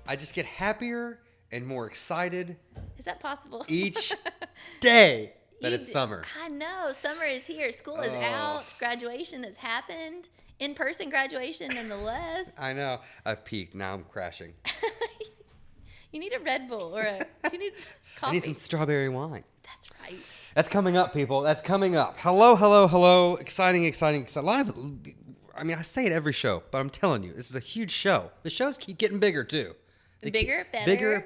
I just get happier and more excited. Is that possible? Each day that it's summer. I know. Summer is here. School is out. Graduation has happened. In-person graduation, nonetheless. I know. I've peaked. Now I'm crashing. You need a Red Bull or do you need coffee? I need some strawberry wine. That's right. That's coming up, people. That's coming up. Hello. Exciting. A lot of, I mean, I say it every show, but I'm telling you, this is a huge show. The shows keep getting bigger, too. Bigger,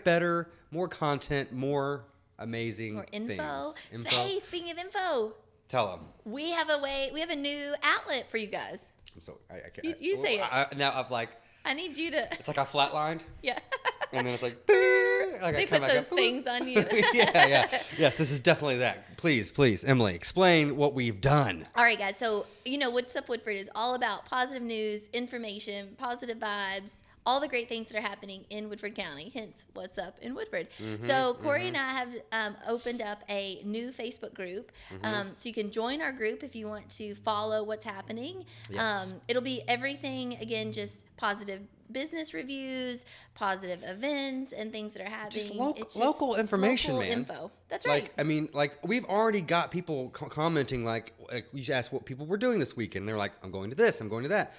better, more content, more amazing more info. things. So, hey, speaking of info. Tell them. We have a new outlet for you guys. I'm so, I can't. You say it. Now I've like. I need you to. It's like I flatlined. Yeah. And then it's like, like they put those things on you. yeah. Yes, this is definitely that. Please, Emily, explain what we've done. All right, guys. So, What's Up Woodford is all about positive news, information, positive vibes, all the great things that are happening in Woodford County, hence What's Up in Woodford. So Corey and I have opened up a new Facebook group. So you can join our group if you want to follow what's happening. Yes. It'll be everything, again, just positive business reviews, positive events, and things that are happening. Just local information, local man. Info. That's right. We've already got people commenting, like we asked what people were doing this weekend. They're like, I'm going to this, I'm going to that.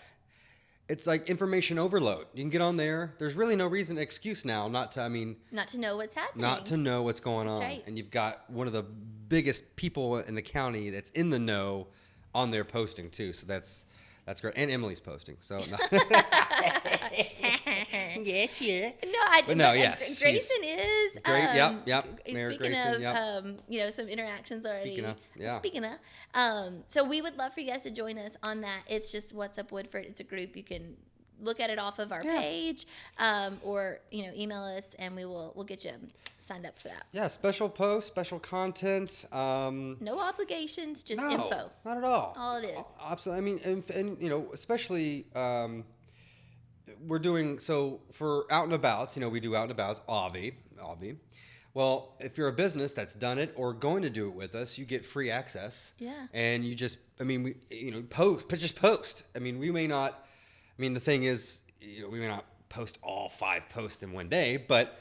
It's like information overload. You can get on there. There's really no excuse now not to know what's happening. Not to know what's going on. Right. And you've got one of the biggest people in the county that's in the know on there posting too. So that's great. And Emily's posting. So no. Yes, yeah. Yes. Grayson is. Great. Yep. Mayor Speaking Grayson, of, some interactions already. Speaking of. So we would love for you guys to join us on that. It's just What's Up Woodford. It's a group. You can look at it off of our page, or email us, and we'll get you signed up for that. Yeah, special posts, special content. No obligations, just info. Not at all. All it is. Absolutely. I mean, and especially we're doing so for out and abouts. We do out and abouts. Obvi. Well, if you're a business that's done it or going to do it with us, you get free access. Yeah. And you just, post. I mean, we may not. I mean, the thing is, we may not post all 5 posts in one day, but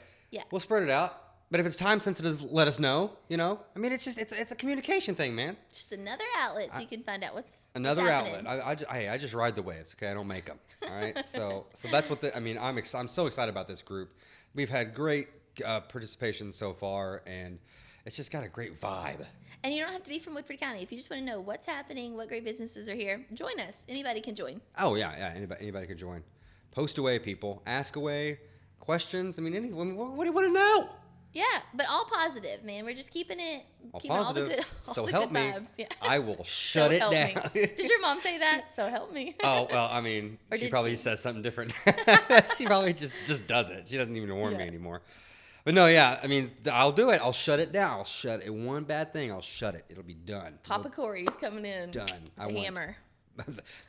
we'll spread it out. But if it's time sensitive, let us know. I mean, it's a communication thing, man. Just another outlet so you can find out what's outlet. I just ride the waves. Okay, I don't make them. All right. so that's what I'm so excited about this group. We've had great participation so far, and it's just got a great vibe. And you don't have to be from Woodford County. If you just want to know what's happening, what great businesses are here, join us. Anybody can join. Oh, yeah. Anybody can join. Post away, people. Ask away. Questions. I mean, what do you want to know? Yeah, but all positive, man. We're just keeping positive. all the good, so the help good me. vibes. Yeah. I will shut it down. Does your mom say that? So help me. Oh, well, I mean, she probably says something different. She probably just does it. She doesn't even warn me anymore. But no, yeah, I mean, I'll do it. I'll shut it down. I'll shut it. One bad thing, I'll shut it. It'll be done. Papa Corey's coming in. Done. The hammer.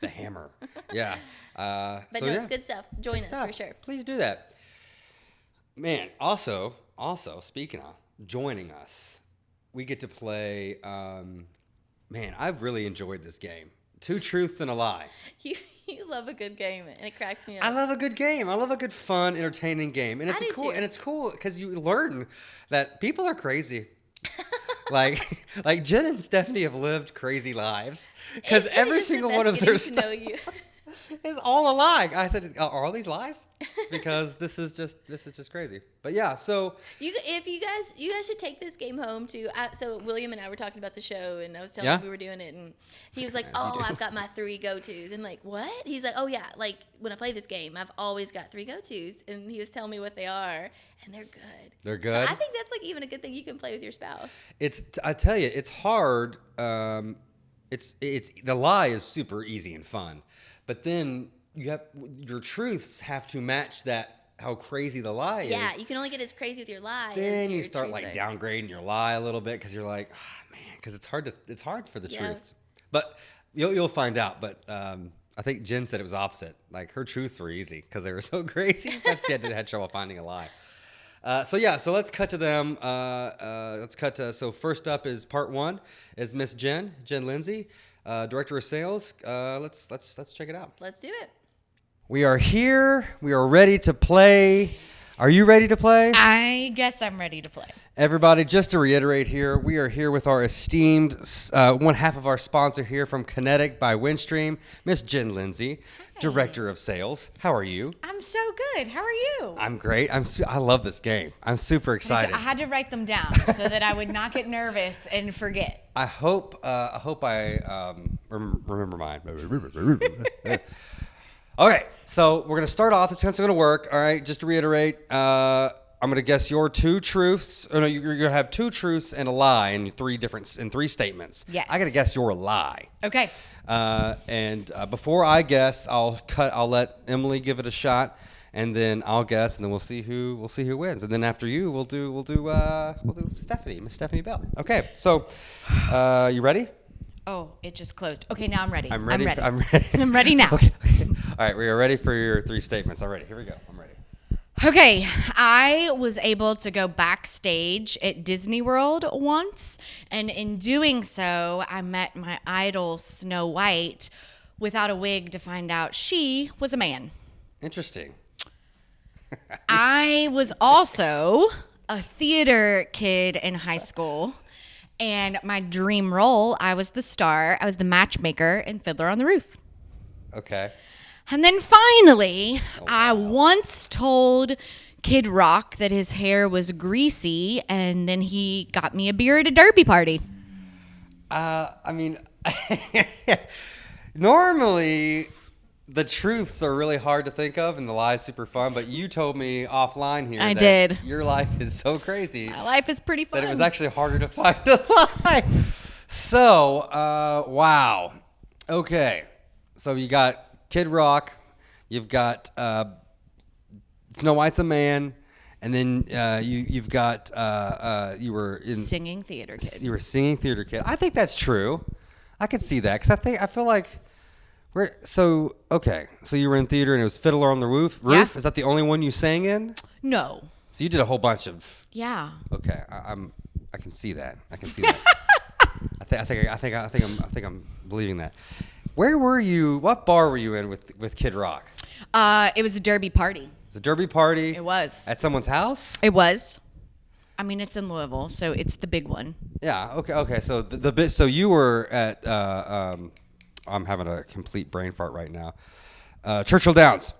The hammer. Yeah. But it's good stuff. Join us for sure. Please do that. Man, also, speaking of joining us, we get to play, man, I've really enjoyed this game. 2 truths and a lie. You love a good game, and it cracks me up. I love a good game. I love a good, fun, entertaining game, and it's cool because you learn that people are crazy. like Jen and Stephanie have lived crazy lives because every single one of their stuff is all a lie. I said, "Are all these lies?" Because this is just crazy. But yeah, so you guys should take this game home too. So William and I were talking about the show, and I was telling him we were doing it, and he was like, I've got my 3 go-tos. And like, what? He's like, oh yeah, like when I play this game, I've always got 3 go-tos. And he was telling me what they are, and they're good. They're good. So I think that's like even a good thing you can play with your spouse. I tell you, it's hard. It's the lie is super easy and fun, but then your truths have to match that. How crazy the lie is. Yeah, you can only get as crazy with your lie. Then you start downgrading your lie a little bit because you're like, man, because it's hard for the truths. But you'll find out. But I think Jen said it was opposite. Like her truths were easy because they were so crazy that she had trouble finding a lie. So let's cut to them. So first up is part 1 is Miss Jen Lindsay, Director of Sales. Let's check it out. Let's do it. We are here. We are ready to play Are you ready to play? I guess I'm ready to play. Everybody, just to reiterate here, we are here with our esteemed one half of our sponsor here from Kinetic by Windstream, Miss Jen Lindsay, Director of Sales. How are you? I'm so good. How are you? I'm great. I love this game. I'm super excited. I had to write them down so that I would not get nervous and forget. I hope I remember mine. Okay, so we're gonna start off. This is gonna work. All right, just to reiterate, I'm gonna guess your two truths. Oh no, you're gonna have two truths and a lie in three statements. Yes. I gotta guess your lie. Okay. And before I guess, I'll let Emily give it a shot, and then I'll guess, and then we'll see who wins. And then after you, we'll do Stephanie, Miss Stephanie Bell. Okay, so you ready? Oh, it just closed. Okay, now I'm ready. I'm ready. I'm ready now. Okay. All right, we are ready for your three statements. All right, here we go. I'm ready. Okay, I was able to go backstage at Disney World once, and in doing so, I met my idol Snow White without a wig to find out she was a man. Interesting. I was also a theater kid in high school, and my dream role, I was the star. I was the matchmaker in Fiddler on the Roof. Okay. And then finally, I once told Kid Rock that his hair was greasy, and then he got me a beer at a derby party. I mean, normally the truths are really hard to think of and the lies super fun, but you told me offline here I that did. Your life is so crazy My life is pretty fun. that it was actually harder to find a lie. So, wow. Okay. So you got Kid Rock, you've got Snow White's a man, and then you've got you were in Singing theater kid. You were singing theater kid. I think that's true. I could see that because I feel like so you were in theater and it was Fiddler on the Roof. Yeah. Is that the only one you sang in? No. So you did a whole bunch of. Yeah. Okay, I can see that. I can see that. I think I'm believing that. Where were you? What bar were you in with Kid Rock? It was a derby party. It's a derby party. It was. At someone's house? It was. I mean, it's in Louisville, so it's the big one. Yeah. Okay. So the bit. So you were at. I'm having a complete brain fart right now. Churchill Downs.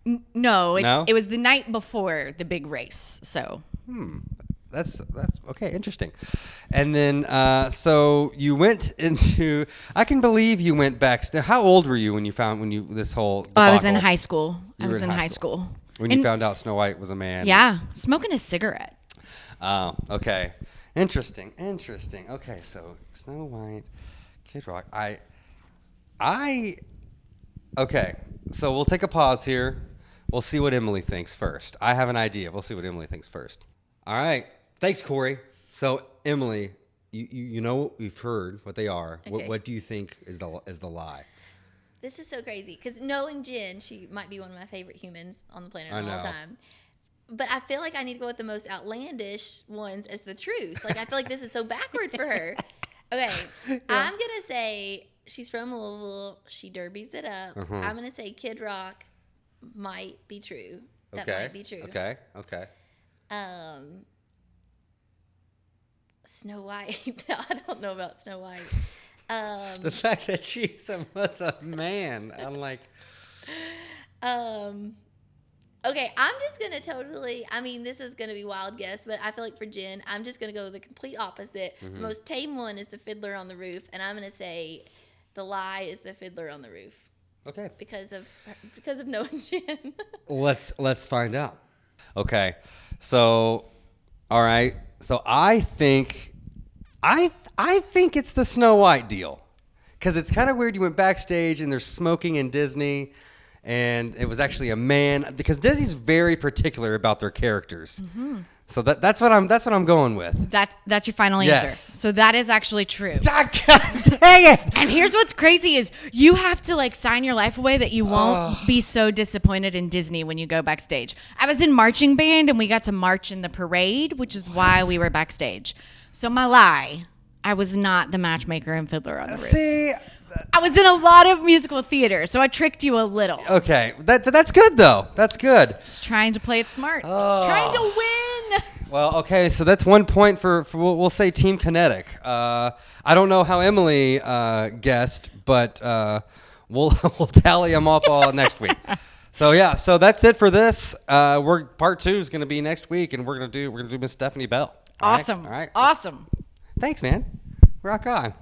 No, No? it was the night before the big race. So. That's okay. Interesting. And then so you went into. I can believe you went back. How old were you when you this whole? Debacle? I was in high school. You were in high school. When you found out Snow White was a man. Yeah, smoking a cigarette. Oh, okay. Interesting. Okay, so Snow White, Kid Rock. Okay, so we'll take a pause here. We'll see what Emily thinks first. I have an idea. We'll see what Emily thinks first. All right. Thanks, Corey. So, Emily, you know we've heard what they are. Okay. What do you think is the lie? This is so crazy because knowing Jen, she might be one of my favorite humans on the planet I of all know. time. But I feel like I need to go with the most outlandish ones as the truth. Like, I feel like this is so backward for her. Okay, I'm going to say she's from Louisville. She derbies it up. I'm going to say Kid Rock might be true. That might be true. Okay. Snow White. I don't know about Snow White. The fact that she was a man, I'm like... Okay, I'm just going to this is going to be a wild guess, but I feel like for Jen, I'm just going to go the complete opposite. The most tame one is the Fiddler on the Roof, and I'm going to say the lie is the Fiddler on the Roof. Okay. Because of knowing Jen. Let's find out. Okay. So, all right. So I think it's the Snow White deal. Because it's kind of weird you went backstage and there's smoking in Disney and it was actually a man, because Disney's very particular about their characters. So that's what I'm going with. That's your final Yes. answer. So that is actually true. Dang it! And here's what's crazy is you have to sign your life away that you won't be so disappointed in Disney when you go backstage. I was in marching band and we got to march in the parade, which is why we were backstage. So my lie, I was not the matchmaker and Fiddler on the Roof. See, I was in a lot of musical theater, so I tricked you a little. Okay, that's good though. That's good. Just trying to play it smart. Oh. Trying to win. Well, okay, so that's 1 point for we'll say Team Kinetic. I don't know how Emily guessed, but we'll tally them up all next week. So yeah, so that's it for this. Part 2 is going to be next week, and we're gonna do Miss Stephanie Bell. Awesome. All right. Awesome. Thanks, man. Rock on.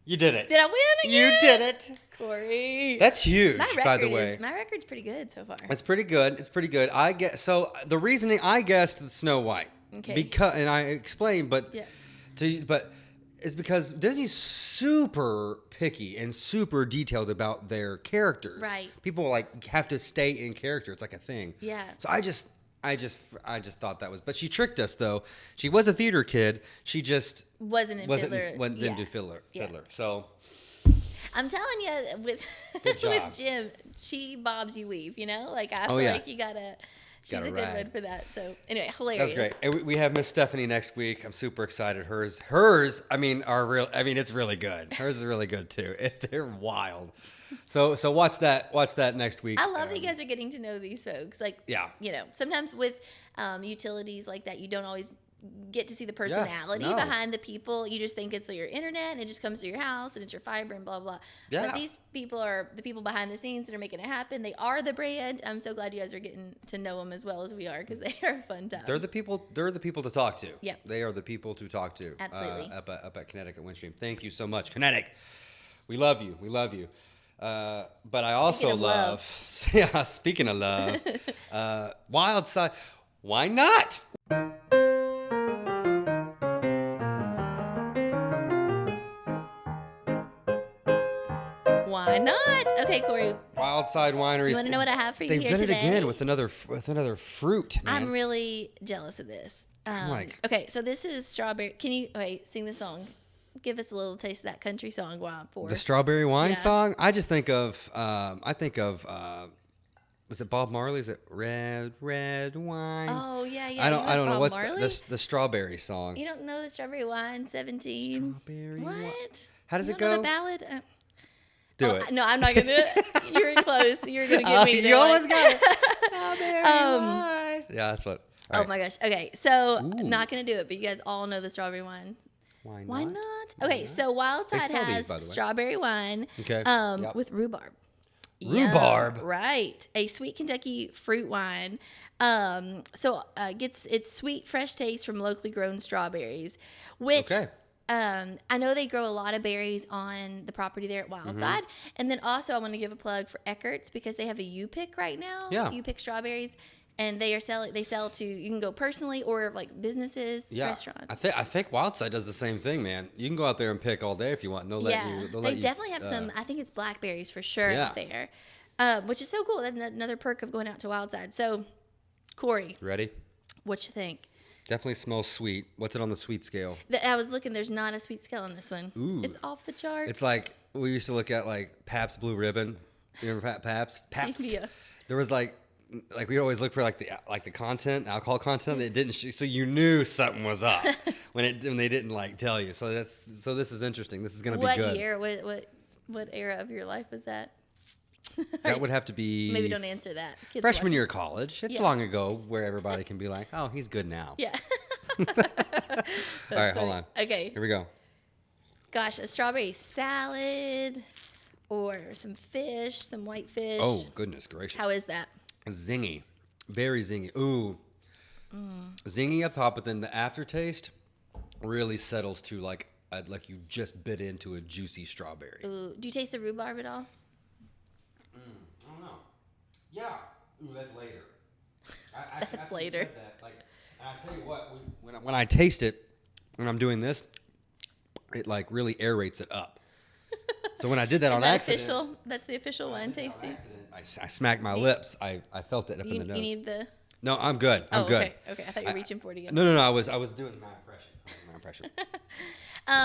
You did it. Did I win again? You did it. Corey. That's huge, My by the record way. my record's pretty good so far. It's pretty good. It's pretty good. So the reasoning I guessed the Snow White. Okay. Because and I explained, but Yeah. but it's because Disney's super picky and super detailed about their characters. Right. People like have to stay in character. It's like a thing. Yeah. So I just thought that was. But she tricked us though. She was a theater kid. She just Wasn't in Fiddler. didn't do Fiddler. Yeah. So. I'm telling you, with Good job. with Jim, she bobs you weave. You know, like I Oh, feel yeah. like you gotta. She's Gotta a good ride. one for that. So anyway, hilarious. That's great. And we have Miss Stephanie next week. I'm super excited. Hers. I mean, it's really good. Hers is really good too. They're wild. So watch that next week. I love that you guys are getting to know these folks. Like, Yeah. you know, sometimes with utilities like that, you don't always get to see the personality no. behind the people. You just think it's your internet and it just comes to your house and it's your fiber and blah, blah. Yeah. But these people are the people behind the scenes that are making it happen. They are the brand. I'm so glad you guys are getting to know them as well as we are because they are a fun time. They're the people. They're the people to talk to. Yep. They are the people to talk to. Absolutely. Up at Connecticut Windstream. Thank you so much, Kinetic. We love you. We love you. But I also Speaking of love. Yeah. Speaking of love, Wild Side. Why not? Why not? Okay, Corey, Wild Side Wineries. you want to know what I have for you They've here done today? it again with another fruit. Man. I'm really jealous of this. Okay, so this is strawberry. Can you sing the song? Give us a little taste of that country song while I'm for The strawberry wine Yeah. song. I just think of. Was it Bob Marley? Is it Red Wine? Oh yeah, yeah. I you don't like know Bob what's Marley? the strawberry song. You don't know the strawberry wine 17? Strawberry What? wine. How does You it don't know go? the ballad? Do it. No, I'm not gonna do it. You were close. You were gonna get me. To You do almost it. got it. Strawberry Um, wine. Yeah, that's what. Oh All right. my gosh. Okay, so Ooh. not gonna do it, but you guys all know the strawberry wine. Why Why not? not? Okay, so Wild They Side sell these, has by the way. strawberry wine. Okay. Yep. With rhubarb. Rhubarb? Yeah, right. A sweet Kentucky fruit wine. Gets its sweet, fresh taste from locally grown strawberries, which Okay. I know they grow a lot of berries on the property there at Mm-hmm. Wildside. And then also I want to give a plug for Eckert's because they have a U-Pick right now. Yeah. U-Pick strawberries. And they sell to, you can go personally or like businesses, Yeah. restaurants. I think Wildside does the same thing, man. You can go out there and pick all day if you want. And they'll let you. They'll they let you, definitely have some. I think it's blackberries for sure Yeah. there, which is so cool. That's another perk of going out to Wildside. So, Corey, Ready? what you think? Definitely smells sweet. What's it on the sweet scale? I was looking. There's not a sweet scale on this one. Ooh. It's off the charts. It's like we used to look at like Pabst Blue Ribbon. You remember Pabst? Yeah. There was like we always look for like the content, alcohol content that didn't so you knew something was up when they didn't like tell you. So this is interesting. This is gonna be good. What year? What era of your life was that? That would have to be Maybe don't answer that. Kids freshman watching. year of college. It's Yeah. long ago where everybody can be like, oh, he's good now. Yeah. All right, hold funny. on. Okay. Here we go. Gosh, a strawberry salad or some fish, some white fish. Oh, goodness gracious. How is that? Zingy. Very zingy. Ooh. Zingy up top, but then the aftertaste really settles to like you just bit into a juicy strawberry. Ooh, do you taste the rhubarb at all? I don't know. Yeah. Ooh, that's later. That's after you later. said that, and I tell you what, when I taste it, when I'm doing this, it like really aerates it up. So when I did that Is on that accident, official? That's the official wine tasting. I smacked my lips. I felt it up You in the nose. need the. No, I'm good. I'm good. Okay. Okay. I thought you were reaching for it again. No. I was doing my impression. So,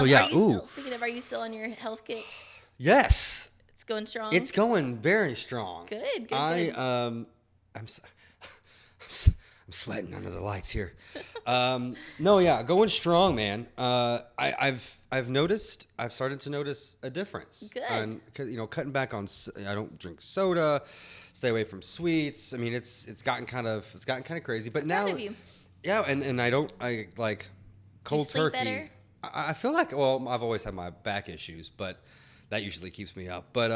Are yeah, you ooh. Still, speaking of, are you still on your health kick? Yes, It's going strong. it's going very strong. Good. I'm sweating under the lights here. No, yeah, going strong, man. I've started to notice a difference. Good. Cutting back on. I don't drink soda. Stay away from sweets. I mean, it's gotten kind of crazy. But now, proud of you. yeah, and I like cold sleep turkey. better? I feel like, well, I've always had my back issues, but that usually keeps me up. But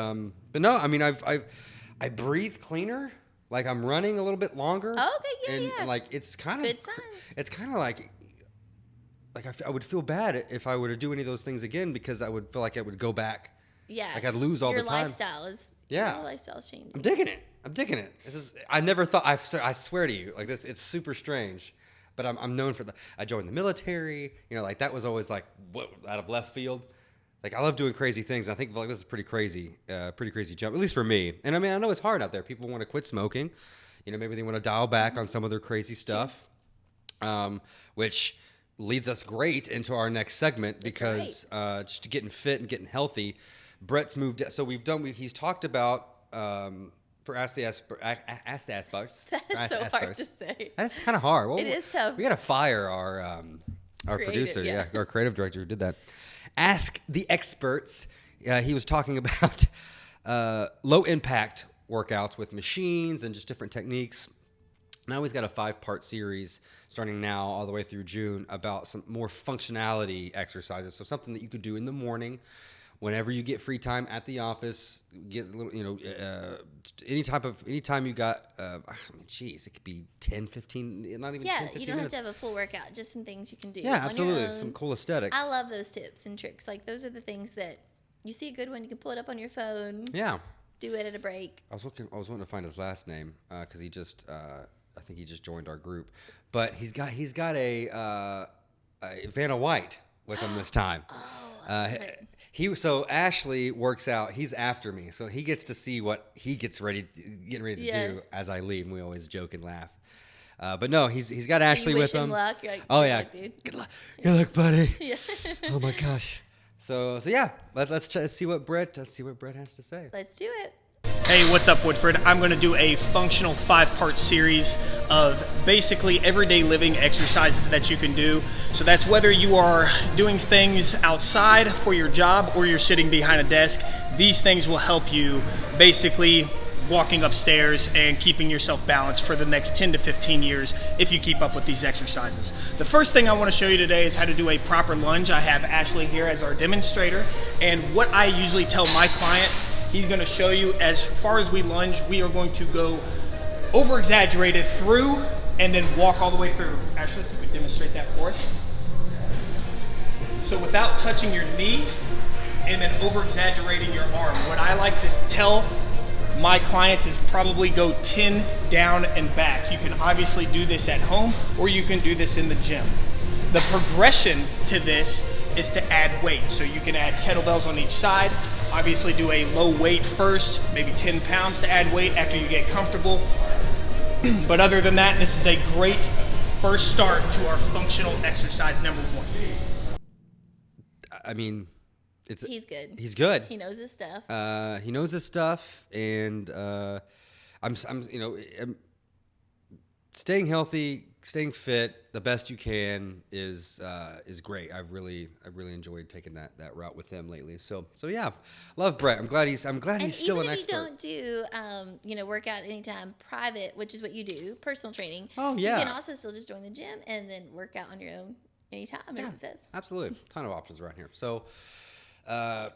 no, I mean, I breathe cleaner. Like I'm running a little bit longer. Oh, okay, yeah. And like it's kind Good of signs. it's kind of like I would feel bad if I were to do any of those things again because I would feel like I would go back. Yeah. Like I'd lose all the time. Your lifestyle is changing. I'm digging it. I never thought. I swear to you, like this, it's super strange. But I'm known for I joined the military. Like that was always like what out of left field. Like I love doing crazy things. And I think like this is pretty crazy jump, at least for me. And I mean, I know it's hard out there. People want to quit smoking. Maybe they want to dial back on some of their crazy stuff, which leads us great into our next segment because just getting fit and getting healthy. Brett's moved. So he's talked about for Ask the Experts. That's so hard to say. That's kind of hard. Well, it is tough. We got to fire our producer, our creative director who did that. Ask the Experts. He was talking about low impact workouts with machines and just different techniques. Now he's got a 5-part series starting now all the way through June about some more functionality exercises. So something that you could do in the morning whenever you get free time at the office, get a little, anytime you got, it could be 10, 15, not even 10, 15 minutes. Yeah, you don't have to have a full workout, just some things you can do. Yeah, absolutely. Some cool aesthetics. I love those tips and tricks. Like, those are the things that you see a good one, you can pull it up on your phone. Yeah. Do it at a break. I was wanting to find his last name because he just, I think he just joined our group. But he's got a Vanna White with him this time. So Ashley works out. He's after me, so he gets to see what he getting ready to do as I leave. And we always joke and laugh. But no, he's got Ashley with him. Luck. You're like, oh yeah, luck, dude. Good luck, buddy. Yeah. Oh my gosh. So yeah, let's try to see what Brett has to say. Let's do it. Hey, what's up, Woodford? I'm going to do a functional 5-part series of basically everyday living exercises that you can do. So that's whether you are doing things outside for your job or you're sitting behind a desk. These things will help you basically walking upstairs and keeping yourself balanced for the next 10 to 15 years if you keep up with these exercises. The first thing I want to show you today is how to do a proper lunge. I have Ashley here as our demonstrator, and what I usually tell my clients, he's going to show you. As far as we lunge, we are going to go over-exaggerated through and then walk all the way through. Ashley, if you could demonstrate that for us. So without touching your knee and then over-exaggerating your arm, what I like to tell my clients is probably go 10 down and back. You can obviously do this at home or you can do this in the gym. The progression to this is to add weight. So you can add kettlebells on each side. Obviously do a low weight first, maybe 10 pounds to add weight after you get comfortable. But other than that, this is a great first start to our functional exercise number 1. I mean, He's good. He's good. He knows his stuff. And I'm staying healthy, staying fit the best you can is great. I've really enjoyed taking that route with him lately. So yeah, love Brett. I'm glad he's still an expert. And even if you don't do work out anytime private, which is what you do, personal training. Oh yeah. You can also still just join the gym and then work out on your own anytime, as it says. Absolutely, ton of options around here. So. I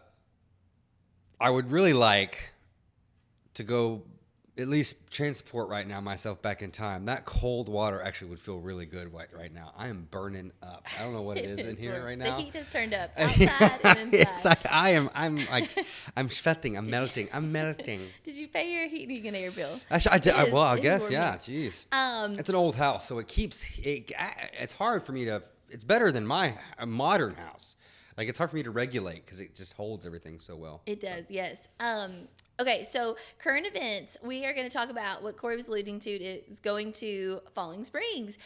would really like to go at least transport right now myself back in time. That cold water actually would feel really good right now. I am burning up. I don't know what it is in here right now. The heat has turned up outside and inside. It's like I'm sweating. I'm melting. Did you pay your heating and air bill? I did. It is- Well, I it is guess, warming. yeah. Jeez. It's an old house, so it's hard for me to. It's better than my modern house. Like, it's hard for me to regulate because it just holds everything so well. It does, yes. Okay, so current events. We are going to talk about what Corey was alluding to is going to Falling Springs.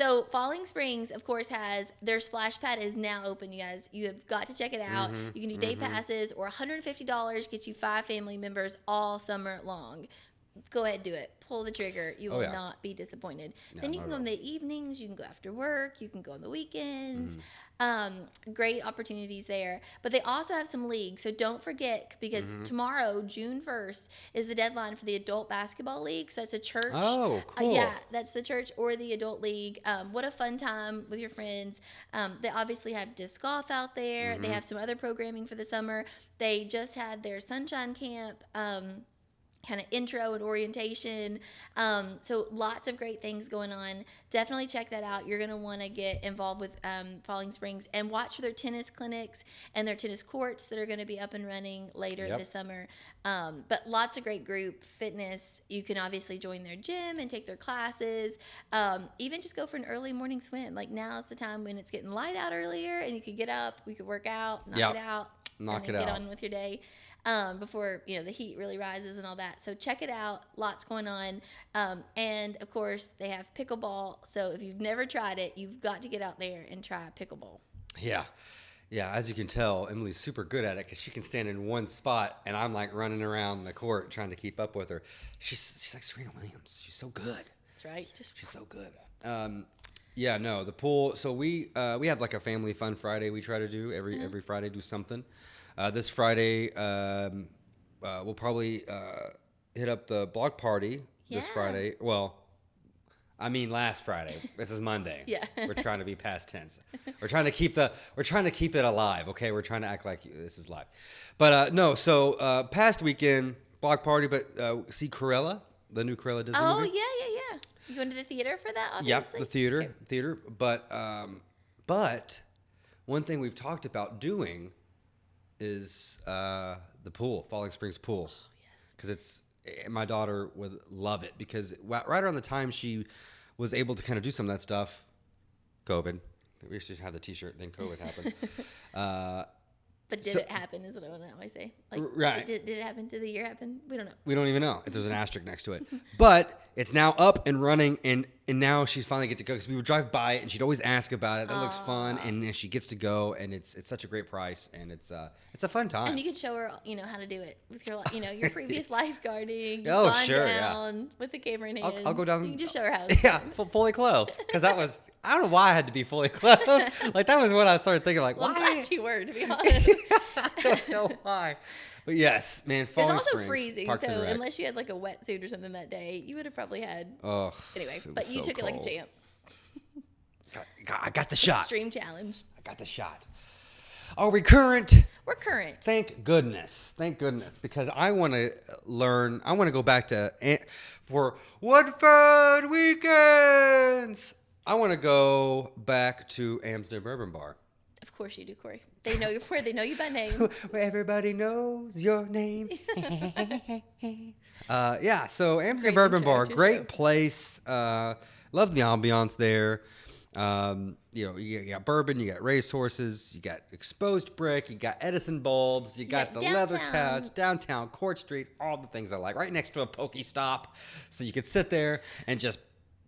So Falling Springs, of course, has their splash pad is now open, you guys. You have got to check it out. You can do day passes, or $150 gets you 5 family members all summer long. Go ahead, do it. Pull the trigger. You will not be disappointed. No, then you not can go at in the evenings. You can go after work. You can go on the weekends. Great opportunities there. But they also have some leagues. So don't forget, because tomorrow, June 1st, is the deadline for the Adult Basketball League. So it's a church. Oh, cool. Yeah, that's the church or the adult league. What a fun time with your friends. They obviously have disc golf out there. They have some other programming for the summer. They just had their Sunshine Camp. Kind of intro and orientation. So lots of great things going on. Definitely check that out. You're going to want to get involved with Falling Springs and watch for their tennis clinics and their tennis courts that are going to be up and running later this summer. But lots of great group fitness. You can obviously join their gym and take their classes. Even just go for an early morning swim. Like now is the time when it's getting light out earlier and you could get up, we could work out, knock it out, and then get on with your day. Before the heat really rises and all that. So check it out. Lots going on. And of course they have pickleball. So if you've never tried it, you've got to get out there and try pickleball. Yeah. As you can tell, Emily's super good at it because she can stand in one spot, and I'm like running around the court trying to keep up with her. She's like Serena Williams. She's so good. That's right. She's so good. The pool. So we have like a family fun Friday. We try to do every Friday, do something. This Friday, we'll probably hit up the block party this Friday. Well, I mean last Friday. This is Monday. Yeah. We're trying to be past tense. We're trying to keep it alive. Okay, we're trying to act like this is live. But no. So past weekend block party, but see Cruella, the new Cruella Disney movie. Oh yeah. You going to the theater for that? Obviously. Yep, the theater. But one thing we've talked about doing is the pool, Falling Springs pool. Oh, yes. Because my daughter would love it because right around the time she was able to kind of do some of that stuff, COVID. We used to have the T-shirt, then COVID happened. But did it happen is what I always say. Like, right. Did it happen? Did the year happen? We don't know. We don't even know if there's an asterisk next to it. But it's now up and running, and now she's finally get to go because we would drive by it, and she'd always ask about it. That looks fun, and she gets to go, and it's such a great price, and it's a fun time. And you could show her, how to do it with your, your previous lifeguarding. Oh, sure, down with the camera in hand. I'll go down. So you can just show her how. It's done. Fully clothed, because that was. I don't know why I had to be fully clothed. Like that was what I started thinking. Like, well, why? I'm glad you were, to be honest. I don't know why. But yes, man, Falling It's also Springs, freezing, Parks so and Rec. unless you had like a wetsuit or something that day, you would have probably had. Oh. Anyway, but you took it like a champ. I got the shot. Extreme challenge. I got the shot. Are we current? We're current. Thank goodness, because I want to learn. I want to go back to for Woodford weekends. I want to go back to Amsden Bourbon Bar. Of course you do, Corey. They know you they know you by name. Where everybody knows your name. So Amsden Bourbon Bar, great place. Love the ambiance there. You got bourbon, you got racehorses, you got exposed brick, you got Edison bulbs, you got the leather couch, downtown, Court Street, all the things I like. Right next to a Pokestop, so you could sit there and just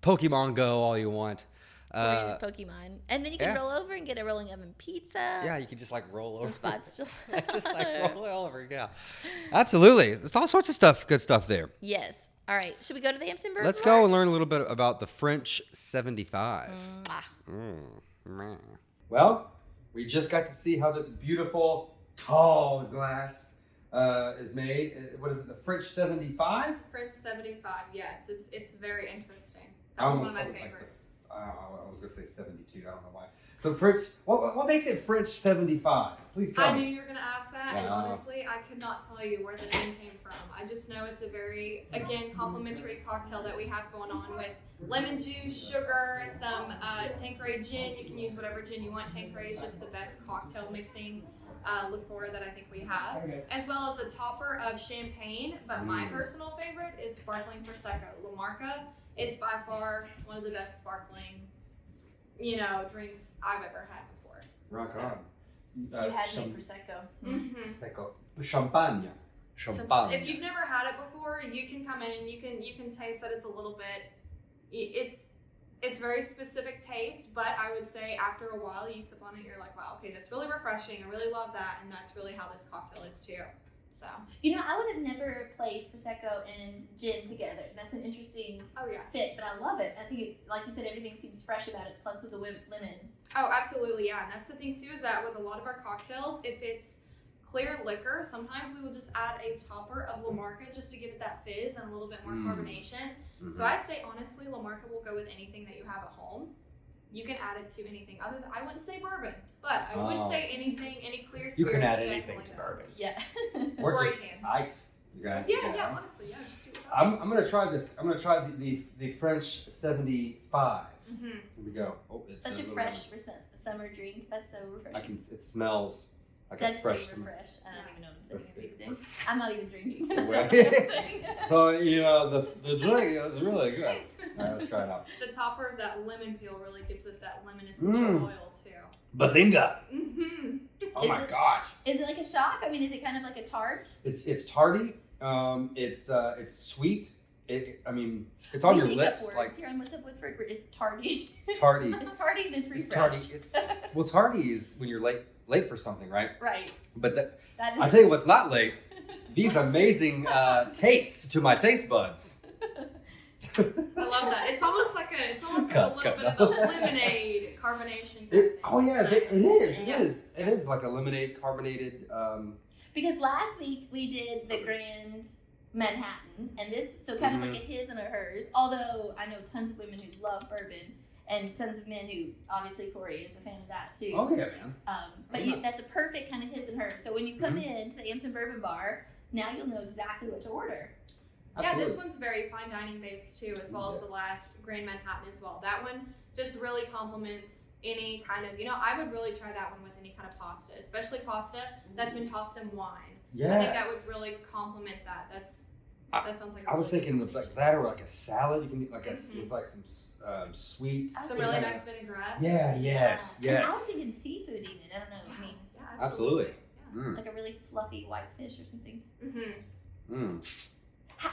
Pokemon Go all you want. Corey is Pokemon. And then you can roll over and get a rolling oven pizza. Yeah, you can just like roll over. Some spots still. Just like roll over, yeah. Absolutely. There's all sorts of stuff, good stuff there. Yes. All right. Should we go to the Amsden Bourbon Let's Bar? go and learn a little bit about the French 75. Well, we just got to see how this beautiful, tall glass is made. What is it, the French 75? French 75, yes. It's very interesting. That was one of my favorites. I was going to say 72. I don't know why. So French, what makes it French 75? Please tell me. I knew you were going to ask that, and honestly, I could not tell you where the name came from. I just know it's a very, again, complimentary cocktail that we have going on with lemon juice, sugar, some Tanqueray gin. You can use whatever gin you want. Tanqueray is just the best cocktail mixing liqueur that I think we have, as well as a topper of champagne. But my personal favorite is sparkling Prosecco. La Marca is by far one of the best sparkling, drinks I've ever had before. Rock on. You had me Prosecco. Mm-hmm. Prosecco. Champagne. If you've never had it before, you can come in and you can taste that it's a little bit. It's It's very specific taste, but I would say after a while you sip on it, you're like, wow, okay, that's really refreshing. I really love that, and that's really how this cocktail is too. So, You know, I would have never placed Prosecco and gin together. That's an interesting fit, but I love it. I think it's, like you said, everything seems fresh about it, plus with the lemon. Oh, absolutely, yeah. And that's the thing too, is that with a lot of our cocktails, if it's clear liquor, sometimes we will just add a topper of La Marca just to give it that fizz and a little bit more carbonation. So I say honestly, La Marca will go with anything that you have at home. You can add it to anything other than, I wouldn't say bourbon, but I would say anything, any clear spirits. You can add anything to bourbon. Yeah. Or you can. Ice. Yeah, Honestly, yeah, just do it. I'm gonna try this. I'm gonna try the French 75. Here we go. Oh, it's Such a fresh summer drink. That's so refreshing. It smells like Does a fresh. say refresh. I don't even know what I'm saying these days. I'm not even drinking. Well, so you know the drink is really good. All right, let's try it out. The topper of that lemon peel really gives it that lemon essential oil too. Bazinga! Oh Is my it- gosh! Is it like a shock? I mean, is it kind of like a tart? It's tarty. It's sweet. I mean, it's on your We make up lips words like here on What's Up Woodford. It's tarty. tarty. It's tarty and it's refresh. It's tardy. Well, tardy is when you're late for something, right? Right. But That is. I tell you what's not late. These amazing tastes to my taste buds. I love that. It's almost like a little bit of a lemonade carbonation. Oh yeah, it is. It Yeah. is. It is like a lemonade carbonated. Because last week we did the Grand Manhattan, and this, so kind of like a his and a hers. Although I know tons of women who love bourbon, and tons of men who, obviously Corey is a fan of that too. Oh yeah, man. But that's a perfect kind of his and hers. So when you come in to the Amston Bourbon Bar, now you'll know exactly what to order. Absolutely. Yeah, this one's very fine dining based too, as well as the last Grand Manhattan as well. That one just really complements any kind of, I would really try that one with any kind of pasta, especially pasta that's been tossed in wine. Yes. I think that would really complement that. That sounds like. I was thinking of like that or like a salad. You can eat like with like some sweet. Some really nice vinaigrette. Yeah. Yes. And I was thinking seafood even. I don't know. I mean, Yeah, Absolutely. Yeah. like a really fluffy white fish or something. Mm.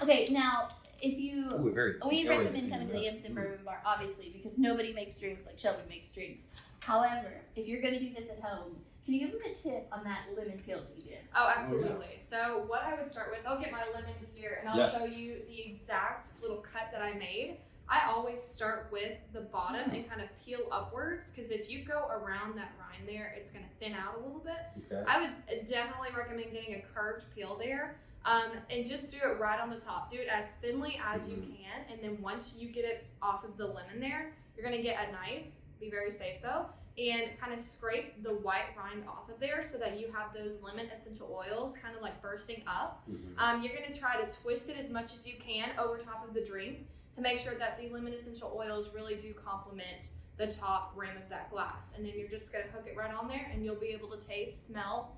Okay, now if you. Ooh, We recommend coming to the Amston Bourbon Bar, obviously, because nobody makes drinks like Shelby makes drinks. However, if you're going to do this at home, can you give them a tip on that lemon peel that you did? Oh, absolutely. So what I would start with, I'll get my lemon here and I'll show you the exact little cut that I made. I always start with the bottom and kind of peel upwards, because if you go around that rind there, it's going to thin out a little bit. Okay. I would definitely recommend getting a curved peel there. And just do it right on the top. Do it as thinly as you can, and then once you get it off of the lemon there, you're gonna get a knife, be very safe though, and kind of scrape the white rind off of there so that you have those lemon essential oils kind of like bursting up. You're gonna try to twist it as much as you can over top of the drink to make sure that the lemon essential oils really do complement the top rim of that glass. And then you're just gonna hook it right on there, and you'll be able to taste, smell,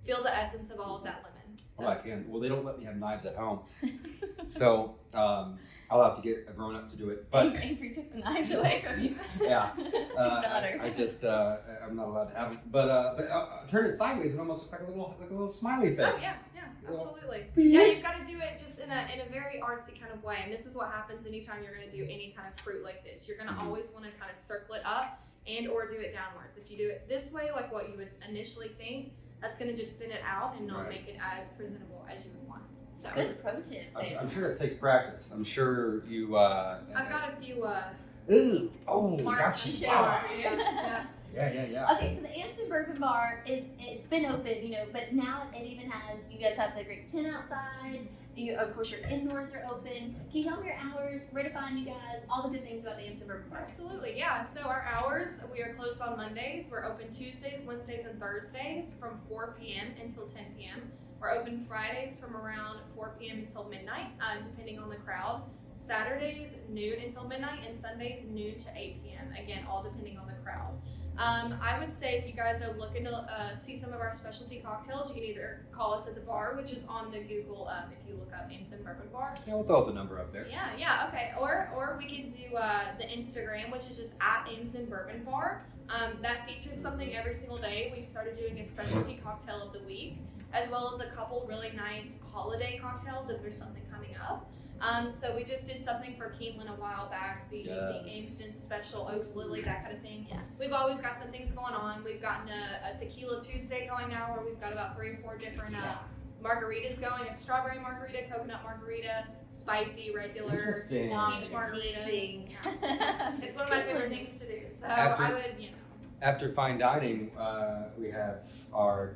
feel the essence of all of that lemon. Oh, I can. Well, they don't let me have knives at home, so I'll have to get a grown up to do it. But Avery took the knives away from you. yeah, His daughter. I just I'm not allowed to have them. But turn it sideways, it almost looks like a little smiley face. Oh yeah, absolutely. Beep. Yeah, you've got to do it just in a very artsy kind of way. And this is what happens anytime you're going to do any kind of fruit like this. You're going to always want to kind of circle it up and or do it downwards. If you do it this way, like what you would initially think, that's going to just thin it out and not make it as presentable as you would want. So Good pro tip there. I'm sure it takes practice. I'm sure you. I've got a few. Ooh, oh, marks gotcha. to share for you. Yeah. Yeah. Okay, so the Amston Bourbon Bar it's been open, but now it even has, you guys have the great tent outside. Of course, your indoors are open. Can you tell me your hours, where to find you guys, all the good things about the Amston Bourbon Bar? Absolutely, yeah. So our hours, we are closed on Mondays. We're open Tuesdays, Wednesdays, and Thursdays from 4 p.m. until 10 p.m. We're open Fridays from around 4 p.m. until midnight, depending on the crowd. Saturdays, noon until midnight, and Sundays, noon to 8 p.m. Again, all depending on the crowd. I would say if you guys are looking to see some of our specialty cocktails, you can either call us at the bar, which is on the Google, if you look up Amston Bourbon Bar. Yeah, we'll throw the number up there. Yeah, okay. Or we can do the Instagram, which is just at Amston Bourbon Bar. That features something every single day. We've started doing a specialty cocktail of the week, as well as a couple really nice holiday cocktails if there's something coming up. So we just did something for Keeneland a while back, the Ameston Special Oaks Lily, that kind of thing. Yeah. We've always got some things going on. We've gotten a Tequila Tuesday going now, where we've got about 3 or 4 different margaritas going: a strawberry margarita, coconut margarita, spicy, regular, peach margarita. It's one of my favorite things to do. So I would, After fine dining, we have our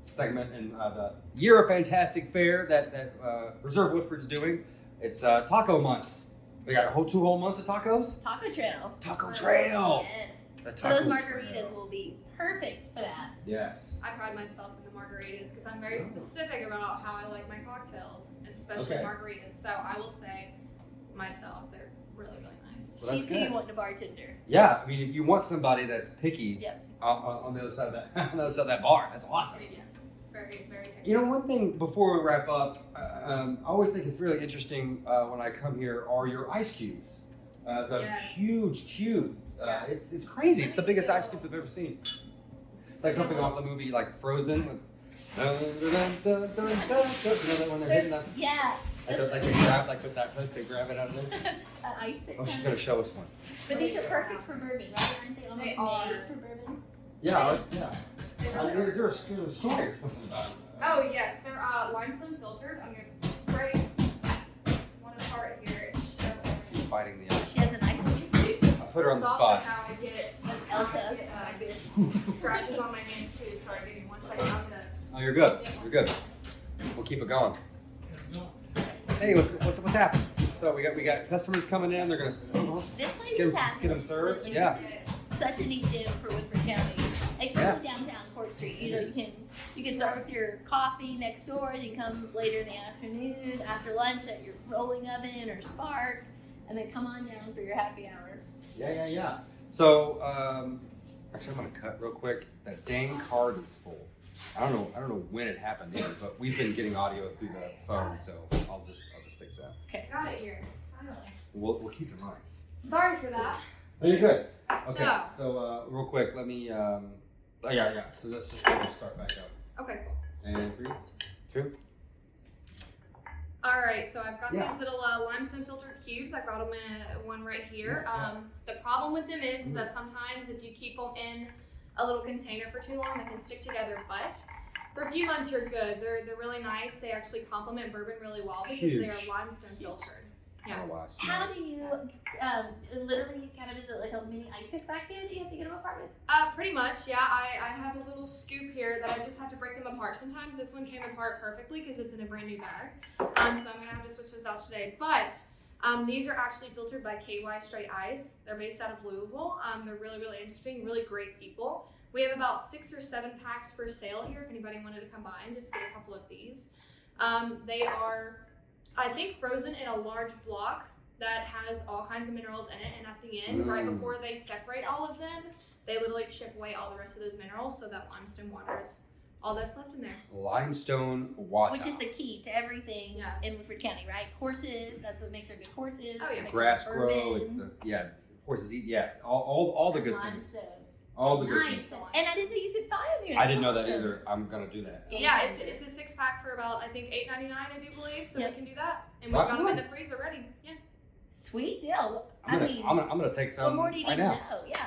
segment in the Year of Fantastic Fair that Reserve Woodford's doing. It's taco months. We got 2 whole months of tacos. Taco Trail. Taco Trail. Yes. So those margaritas will be perfect for that. Yes. I pride myself in the margaritas because I'm very specific about how I like my cocktails, especially margaritas. So I will say myself, they're really, really nice. Well, She's who you want to bartender. Yeah, I mean, if you want somebody that's picky on the other side of that, on the other side of that bar, that's awesome. Yeah. Very, very picky. You know, one thing before we wrap up, I always think it's really interesting when I come here are your ice cubes. The huge cube. It's crazy. It's the biggest ice cube I've ever seen. It's like something off the movie like Frozen. You know that when they're hitting that? Yeah. Like they grab they grab it out of there. Ice pick. Oh, she's gonna show us one. But these are perfect for bourbon, right? Aren't they almost They are. made for bourbon? Yeah, yeah. Is there a story or something about it? Oh yes, they're limestone filtered. I'm gonna break one apart here. She's fighting the ice. She has an ice cube too. I put her on the It's spot. also how I get Elsa. scratches on my hands too. Sorry, give me 1 second. I'm gonna. Oh, you're good. You're good. We'll keep it going. Hey, what's happening? So we got customers coming in. They're gonna This place get is them served. This Yeah. is such a neat gym for Woodford County. Especially downtown Court Street. You know, you can start with your coffee next door, and you come later in the afternoon after lunch at your rolling oven or spark, and then come on down for your happy hour. Yeah. So actually, I'm gonna cut real quick. That dang card is full. I don't know when it happened either, but we've been getting audio through the phone, so I'll just fix that. Okay, got it here. Finally. We'll keep it nice. Sorry for that. Oh, you're good. Okay. So. So real quick, let me. Yeah. So let's just start back up. Okay, cool. And 3, 2. All right, so I've got these little limestone filtered cubes. I brought them in one right here. The problem with them is that sometimes if you keep them in a little container for too long, they can stick together. But for a few months, you're good. They're really nice. They actually complement bourbon really well because they are limestone filtered. Yeah. How do you literally kind of, is it like a mini ice pick back there that you have to get them apart with? Pretty much, yeah. I have a little scoop here that I just have to break them apart. Sometimes this one came apart perfectly because it's in a brand new bag. So I'm gonna have to switch this out today. But these are actually filtered by KY Straight Ice. They're based out of Louisville. They're really, really interesting, really great people. We have about 6 or 7 packs for sale here if anybody wanted to come by and just get a couple of these. They are, I think, frozen in a large block that has all kinds of minerals in it, and at the end, right before they separate all of them, they literally chip away all the rest of those minerals, so that limestone water is all that's left in there. Limestone water. Which is the key to everything in Woodford County, right? Horses, that's what makes our good horses. Oh, yeah. Grass grow. It's horses eat. Yes, all the good things. All the good things. And I didn't know you could buy them here. I didn't know that either. I'm gonna do that. Yeah, it's a 6-pack for about, I think, $8.99, I do believe. So we can do that, and we've got them in the freezer ready. Yeah. Sweet deal. I'm gonna take some. What more do you need to know? Yeah.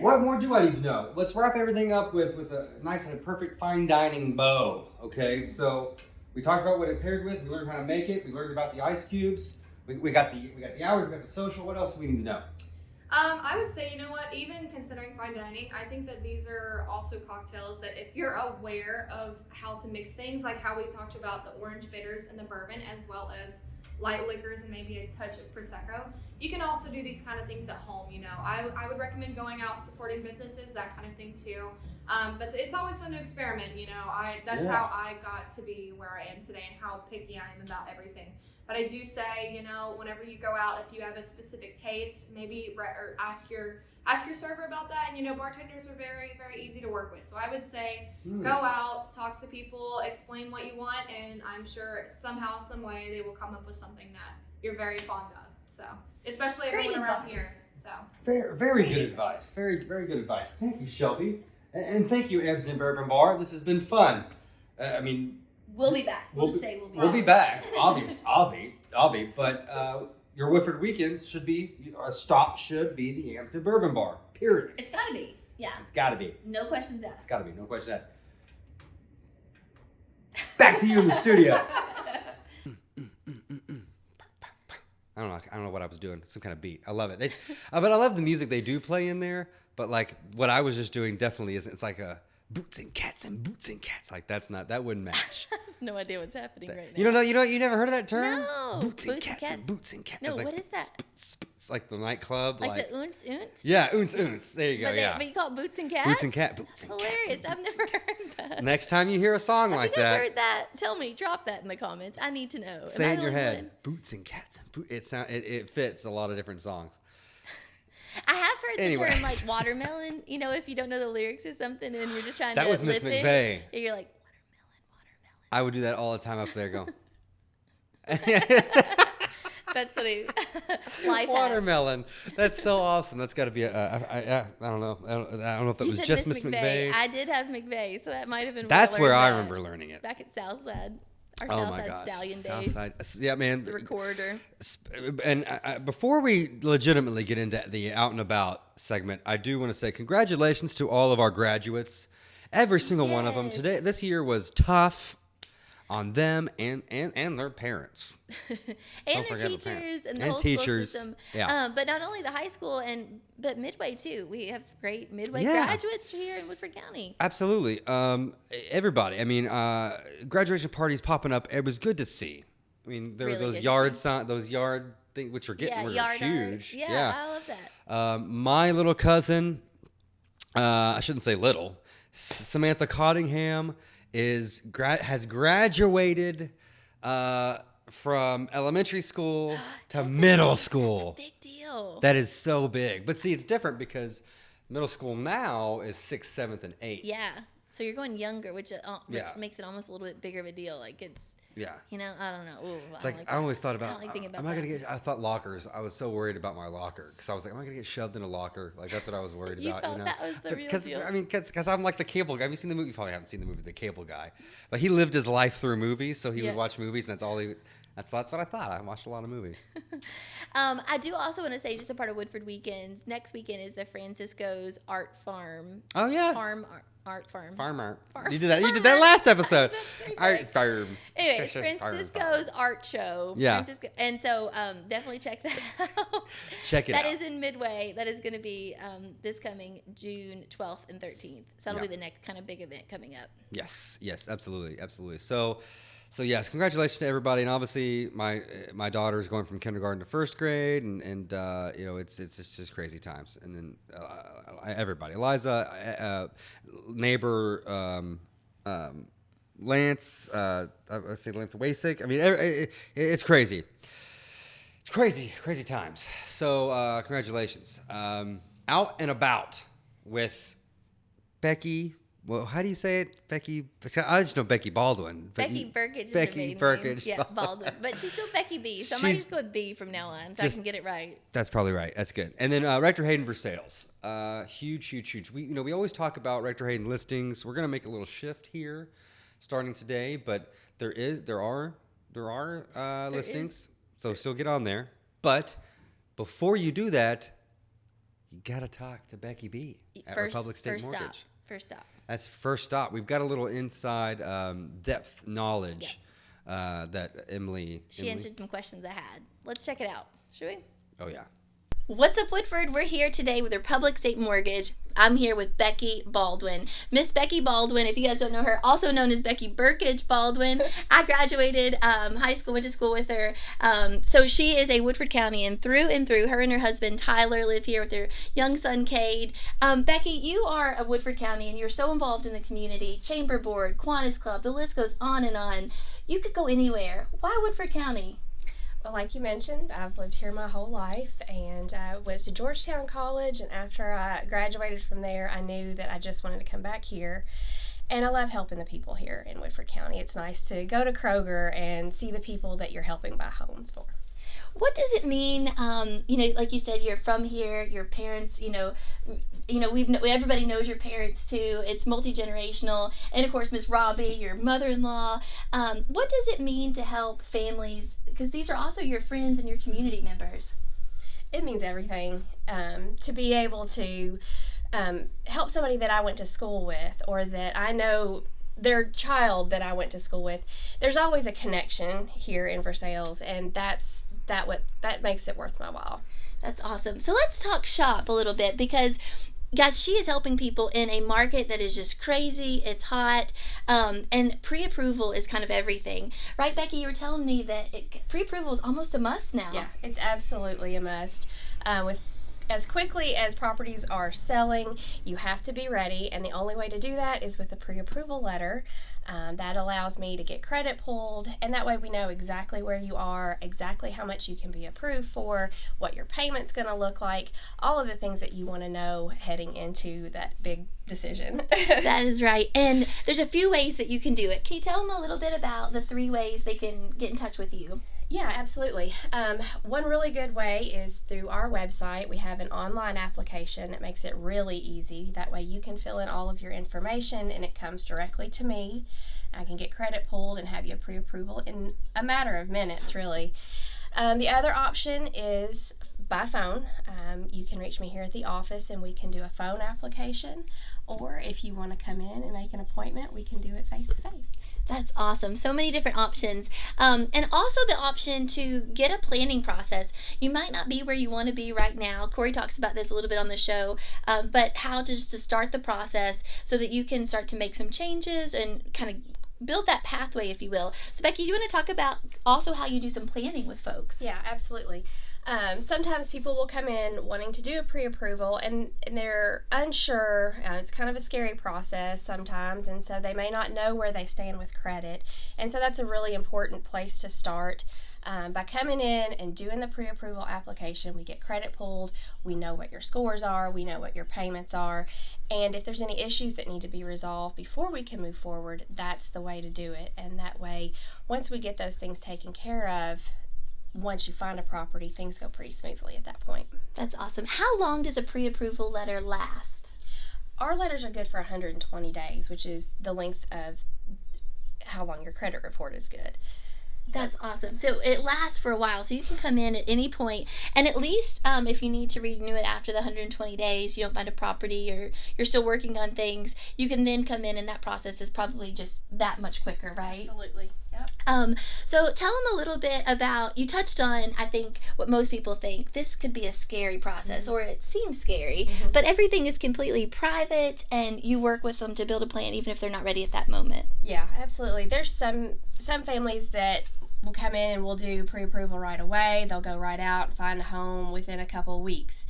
What more do I need to know? Let's wrap everything up with a nice and a perfect fine dining bow. Okay, so we talked about what it paired with. We learned how to make it. We learned about the ice cubes. We got the hours. We got the social. What else do we need to know? I would say, you know what, even considering fine dining, I think that these are also cocktails that if you're aware of how to mix things, like how we talked about the orange bitters and the bourbon, as well as light liquors and maybe a touch of Prosecco, you can also do these kind of things at home. You know, I would recommend going out, supporting businesses, that kind of thing too. But it's always fun to experiment, you know. That's how I got to be where I am today and how picky I am about everything. But I do say, you know, whenever you go out, if you have a specific taste, maybe or ask your server about that. And, you know, bartenders are very, very easy to work with. So I would say go out, talk to people, explain what you want, and I'm sure somehow, some way, they will come up with something that you're very fond of. So, especially everyone around here. So very good advice. Very, very good advice. Thank you, Shelby. And thank you, Ebs and Bourbon Bar. This has been fun. I mean, We'll be back. We'll just say we'll be back. Obvious. I'll be. But your Woodford weekends should be, a stop should be the Amstel Bourbon Bar. Period. It's got to be. Yeah. It's got to be. No questions asked. It's got to be. No questions asked. Back to you in the studio. I don't know what I was doing. Some kind of beat. I love it. But I love the music they do play in there. But like what I was just doing definitely isn't. It's like a boots and cats. Like that wouldn't match. I have no idea what's happening right now. You never heard of that term? No. Boots and cats. No, like, what is that? It's like the nightclub. Like the oons oons? Yeah, oons. There you go. But you call it boots and cats? Boots and cats. Hilarious. I've never heard that. Next time you hear a song like I think that, I've heard that. Tell me. Drop that in the comments. I need to know. say it in your head. Boots and cats. It fits a lot of different songs. I have heard the term like watermelon. If you don't know the lyrics or something and you're just trying that to was Miss lip McVeigh. it, you're like, watermelon. I would do that all the time up there. Go. That's what life watermelon. That's so awesome. That's got to be I don't know. I don't know if that was just Miss McVeigh. I did have McVeigh, so that might have been. That's where I remember learning it. Back at Southside. Our Oh my Southside gosh. Stallion days. Southside. Yeah, man. The recorder. And before we legitimately get into the out and about segment, I do want to say congratulations to all of our graduates. Every single one of them. This year was tough on them and their parents. And their teachers and the whole school system. Yeah. But not only the high school but Midway too. We have great Midway graduates here in Woodford County. Absolutely. Everybody. I mean, graduation parties popping up. It was good to see. I mean, there were those yard things which are getting huge. Yeah, I love that. My little cousin, I shouldn't say little, Samantha Cottingham has graduated from elementary school to middle school. That's a big deal. That is so big. But see, it's different because middle school now is 6th, 7th, and 8th. Yeah. So you're going younger, which makes it almost a little bit bigger of a deal. Like it's. Yeah. I don't know. Ooh, it's like I always thought about. I thought lockers. I was so worried about my locker because I was like, am I gonna get shoved in a locker? Like that's what I was worried about. Thought that was the real deal. Because I'm like the cable guy. Have you seen the movie? You probably haven't seen the movie, The Cable Guy. But he lived his life through movies, so he would watch movies, and that's all he. That's what I thought. I watched a lot of movies. I do also want to say, just a part of Woodford Weekends, next weekend is the Francisco's Art Farm. Oh yeah. Art Farm. Farm art. You did that. You did that last episode. Art Farm. Anyway, Francisco's Art Show. Yeah. And so definitely check that out. Check it out. That is in Midway. That is going to be this coming June 12th and 13th. So that'll be the next kind of big event coming up. Yes, absolutely. So yes, congratulations to everybody, and obviously my daughter is going from kindergarten to first grade, and it's just crazy times. And then everybody, Eliza, neighbor, Lance, I say Lance Wasik. I mean, it's crazy. It's crazy times. So congratulations. Out and about with Becky. Well, how do you say it? Becky? I just know Becky Baldwin. Becky Burkage. Becky Burkage. Yeah, Baldwin. But she's still Becky B. So I might just go with B from now on so I can get it right. That's probably right. That's good. And then Rector Hayden Versailles. Huge. We always talk about Rector Hayden listings. We're going to make a little shift here starting today, but there are listings. So still get on there. But before you do that, you got to talk to Becky B at Republic State Mortgage. First stop. That's first stop. We've got a little inside depth knowledge that Emily answered some questions I had. Let's check it out. Should we? Oh, yeah. What's up, Woodford? We're here today with Republic State Mortgage. I'm here with Becky Baldwin. Miss Becky Baldwin, if you guys don't know her, also known as Becky Burkage Baldwin. I graduated high school, went to school with her. So she is a Woodford County and through. Her and her husband, Tyler, live here with their young son, Cade. Becky, you are a Woodford County and you're so involved in the community. Chamber Board, Kiwanis Club, the list goes on and on. You could go anywhere. Why Woodford County? Well, like you mentioned, I've lived here my whole life, and I went to Georgetown College, and after I graduated from there, I knew that I just wanted to come back here. And I love helping the people here in Woodford County. It's nice to go to Kroger and see the people that you're helping buy homes for. What does it mean? Like you said, you're from here. Your parents, everybody knows your parents too. It's multi-generational, and of course, Miss Robbie, your mother-in-law. What does it mean to help families? Because these are also your friends and your community members. It means everything. To be able to help somebody that I went to school with, or that I know their child that I went to school with, there's always a connection here in Versailles, and that makes it worth my while. That's awesome. So let's talk shop a little bit, because guys, she is helping people in a market that is just crazy. It's hot, and pre-approval is kind of everything, right, Becky? You were telling me that pre-approval is almost a must now. Yeah, it's absolutely a must. With as quickly as properties are selling, you have to be ready, and the only way to do that is with a pre-approval letter. That allows me to get credit pulled, and that way we know exactly where you are, exactly how much you can be approved for, what your payment's going to look like, all of the things that you want to know heading into that big decision. That is right. And there's a few ways that you can do it. Can you tell them a little bit about the 3 ways they can get in touch with you? Yeah, absolutely. One really good way is through our website. We have an online application that makes it really easy. That way you can fill in all of your information and it comes directly to me. I can get credit pulled and have you pre-approval in a matter of minutes, really. The other option is by phone. You can reach me here at the office and we can do a phone application. Or if you want to come in and make an appointment, we can do it face-to-face. That's awesome. So many different options. And also the option to get a planning process. You might not be where you want to be right now. Corey talks about this a little bit on the show, but how just to start the process so that you can start to make some changes and kind of build that pathway, if you will. So Becky, do you want to talk about also how you do some planning with folks? Yeah, absolutely. Sometimes people will come in wanting to do a pre-approval and they're unsure. It's kind of a scary process sometimes, and so they may not know where they stand with credit. And so that's a really important place to start. By coming in and doing the pre-approval application, we get credit pulled, we know what your scores are, we know what your payments are, and if there's any issues that need to be resolved before we can move forward, that's the way to do it. And that way, once we get those things taken care of, once you find a property, things go pretty smoothly at that point. That's awesome. How long does a pre-approval letter last? Our letters are good for 120 days, which is the length of how long your credit report is good. That's awesome. So it lasts for a while, so you can come in at any point, and at least if you need to renew it after the 120 days, you don't find a property or you're still working on things, you can then come in, and that process is probably just that much quicker, right? Absolutely. Yep. So tell them a little bit about, you touched on, I think, what most people think. This could be a scary process, or it seems scary, but everything is completely private, and you work with them to build a plan even if they're not ready at that moment. Yeah, absolutely. There's some families that will come in and we'll do pre-approval right away. They'll go right out and find a home within a couple of weeks.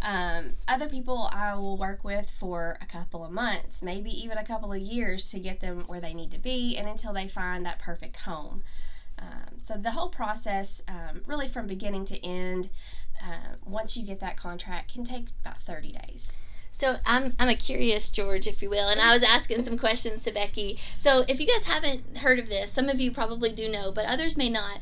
Other people I will work with for a couple of months, maybe even a couple of years to get them where they need to be and until they find that perfect home. So the whole process, really from beginning to end, once you get that contract, can take about 30 days. So I'm a curious George, if you will, and I was asking some questions to Becky. So if you guys haven't heard of this, some of you probably do know, but others may not.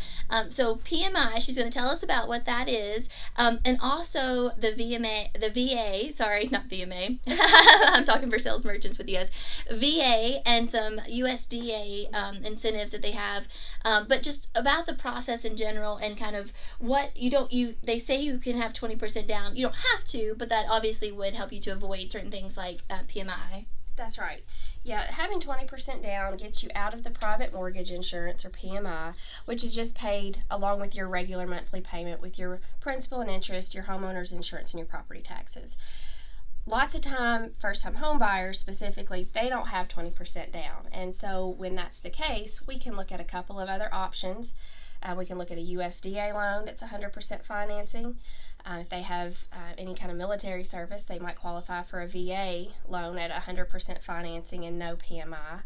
So PMI, she's going to tell us about what that is, and also the VA, sorry, not VMA. I'm talking for sales merchants with you guys. VA and some USDA incentives that they have, but just about the process in general and kind of what they say you can have 20% down. You don't have to, but that obviously would help you to avoid certain things like PMI. That's right. Yeah, having 20% down gets you out of the private mortgage insurance, or PMI, which is just paid along with your regular monthly payment with your principal and interest, your homeowner's insurance, and your property taxes. Lots of time, first-time home buyers specifically, they don't have 20% down. And so when that's the case, we can look at a couple of other options. We can look at a USDA loan that's 100% financing. If they have any kind of military service, they might qualify for a VA loan at 100% financing and no PMI.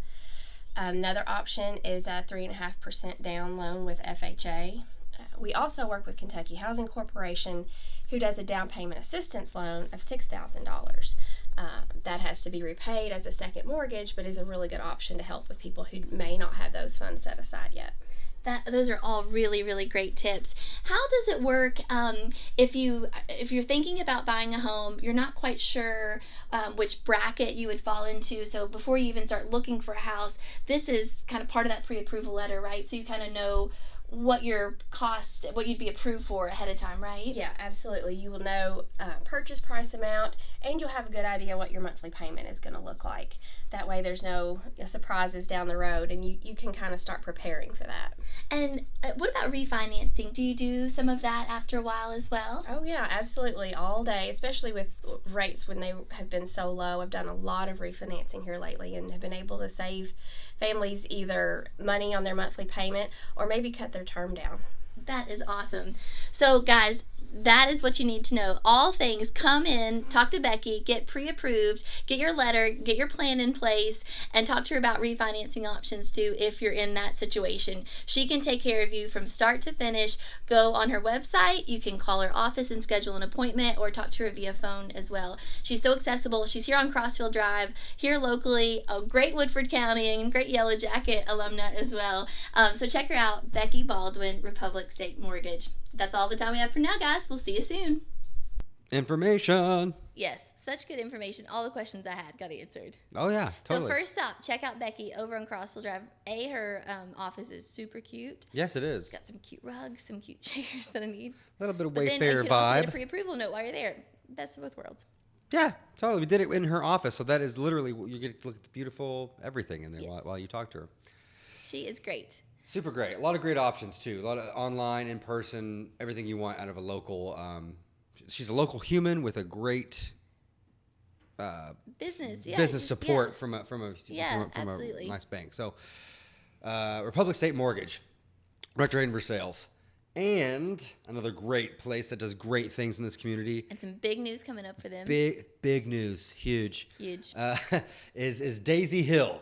Another option is a 3.5% down loan with FHA. We also work with Kentucky Housing Corporation, who does a down payment assistance loan of $6,000. That has to be repaid as a second mortgage, but is a really good option to help with people who may not have those funds set aside yet. Those are all really, really great tips. How does it work if you're thinking about buying a home, you're not quite sure which bracket you would fall into? So before you even start looking for a house, this is kind of part of that pre-approval letter, right? So you kind of know what you'd be approved for ahead of time, right? Yeah, absolutely. You will know purchase price amount, and you'll have a good idea what your monthly payment is going to look like. That way there's no surprises down the road, and you can kind of start preparing for that. And what about refinancing? Do you do some of that after a while as well? Oh yeah, absolutely, all day, especially with rates when they have been so low. I've done a lot of refinancing here lately and have been able to save families either money on their monthly payment or maybe cut their term down. That is awesome. So guys, that is what you need to know. All things, come in, talk to Becky, get pre-approved, get your letter, get your plan in place, and talk to her about refinancing options too if you're in that situation. She can take care of you from start to finish. Go on her website. You can call her office and schedule an appointment, or talk to her via phone as well. She's so accessible. She's here on Crossfield Drive, here locally, a great Woodford County and great Yellow Jacket alumna as well. So check her out, Becky Baldwin, Republic State Mortgage. That's all the time we have for now, guys. We'll see you soon. Information. Yes, such good information. All the questions I had got answered. Oh, yeah, totally. So first stop, check out Becky over on Crossfield Drive. Her office is super cute. Yes, it is. She's got some cute rugs, some cute chairs that I need. A little bit of But then Wayfair you can also get a vibe. pre-approval note while you're there. Best of both worlds. Yeah, totally. We did it in her office, so that is literally, you get to look at the beautiful everything in there Yes. while you talk to her. She is great. Super great. A lot of great options, too. A lot of online, in person, everything you want out of a local. She's a local human with a great Business support from a absolutely. nice bank. So, Republic State Mortgage, direct rate for sales, and another great place that does great things in this community. And some big news coming up for them. Big news, huge. Is Daisy Hill.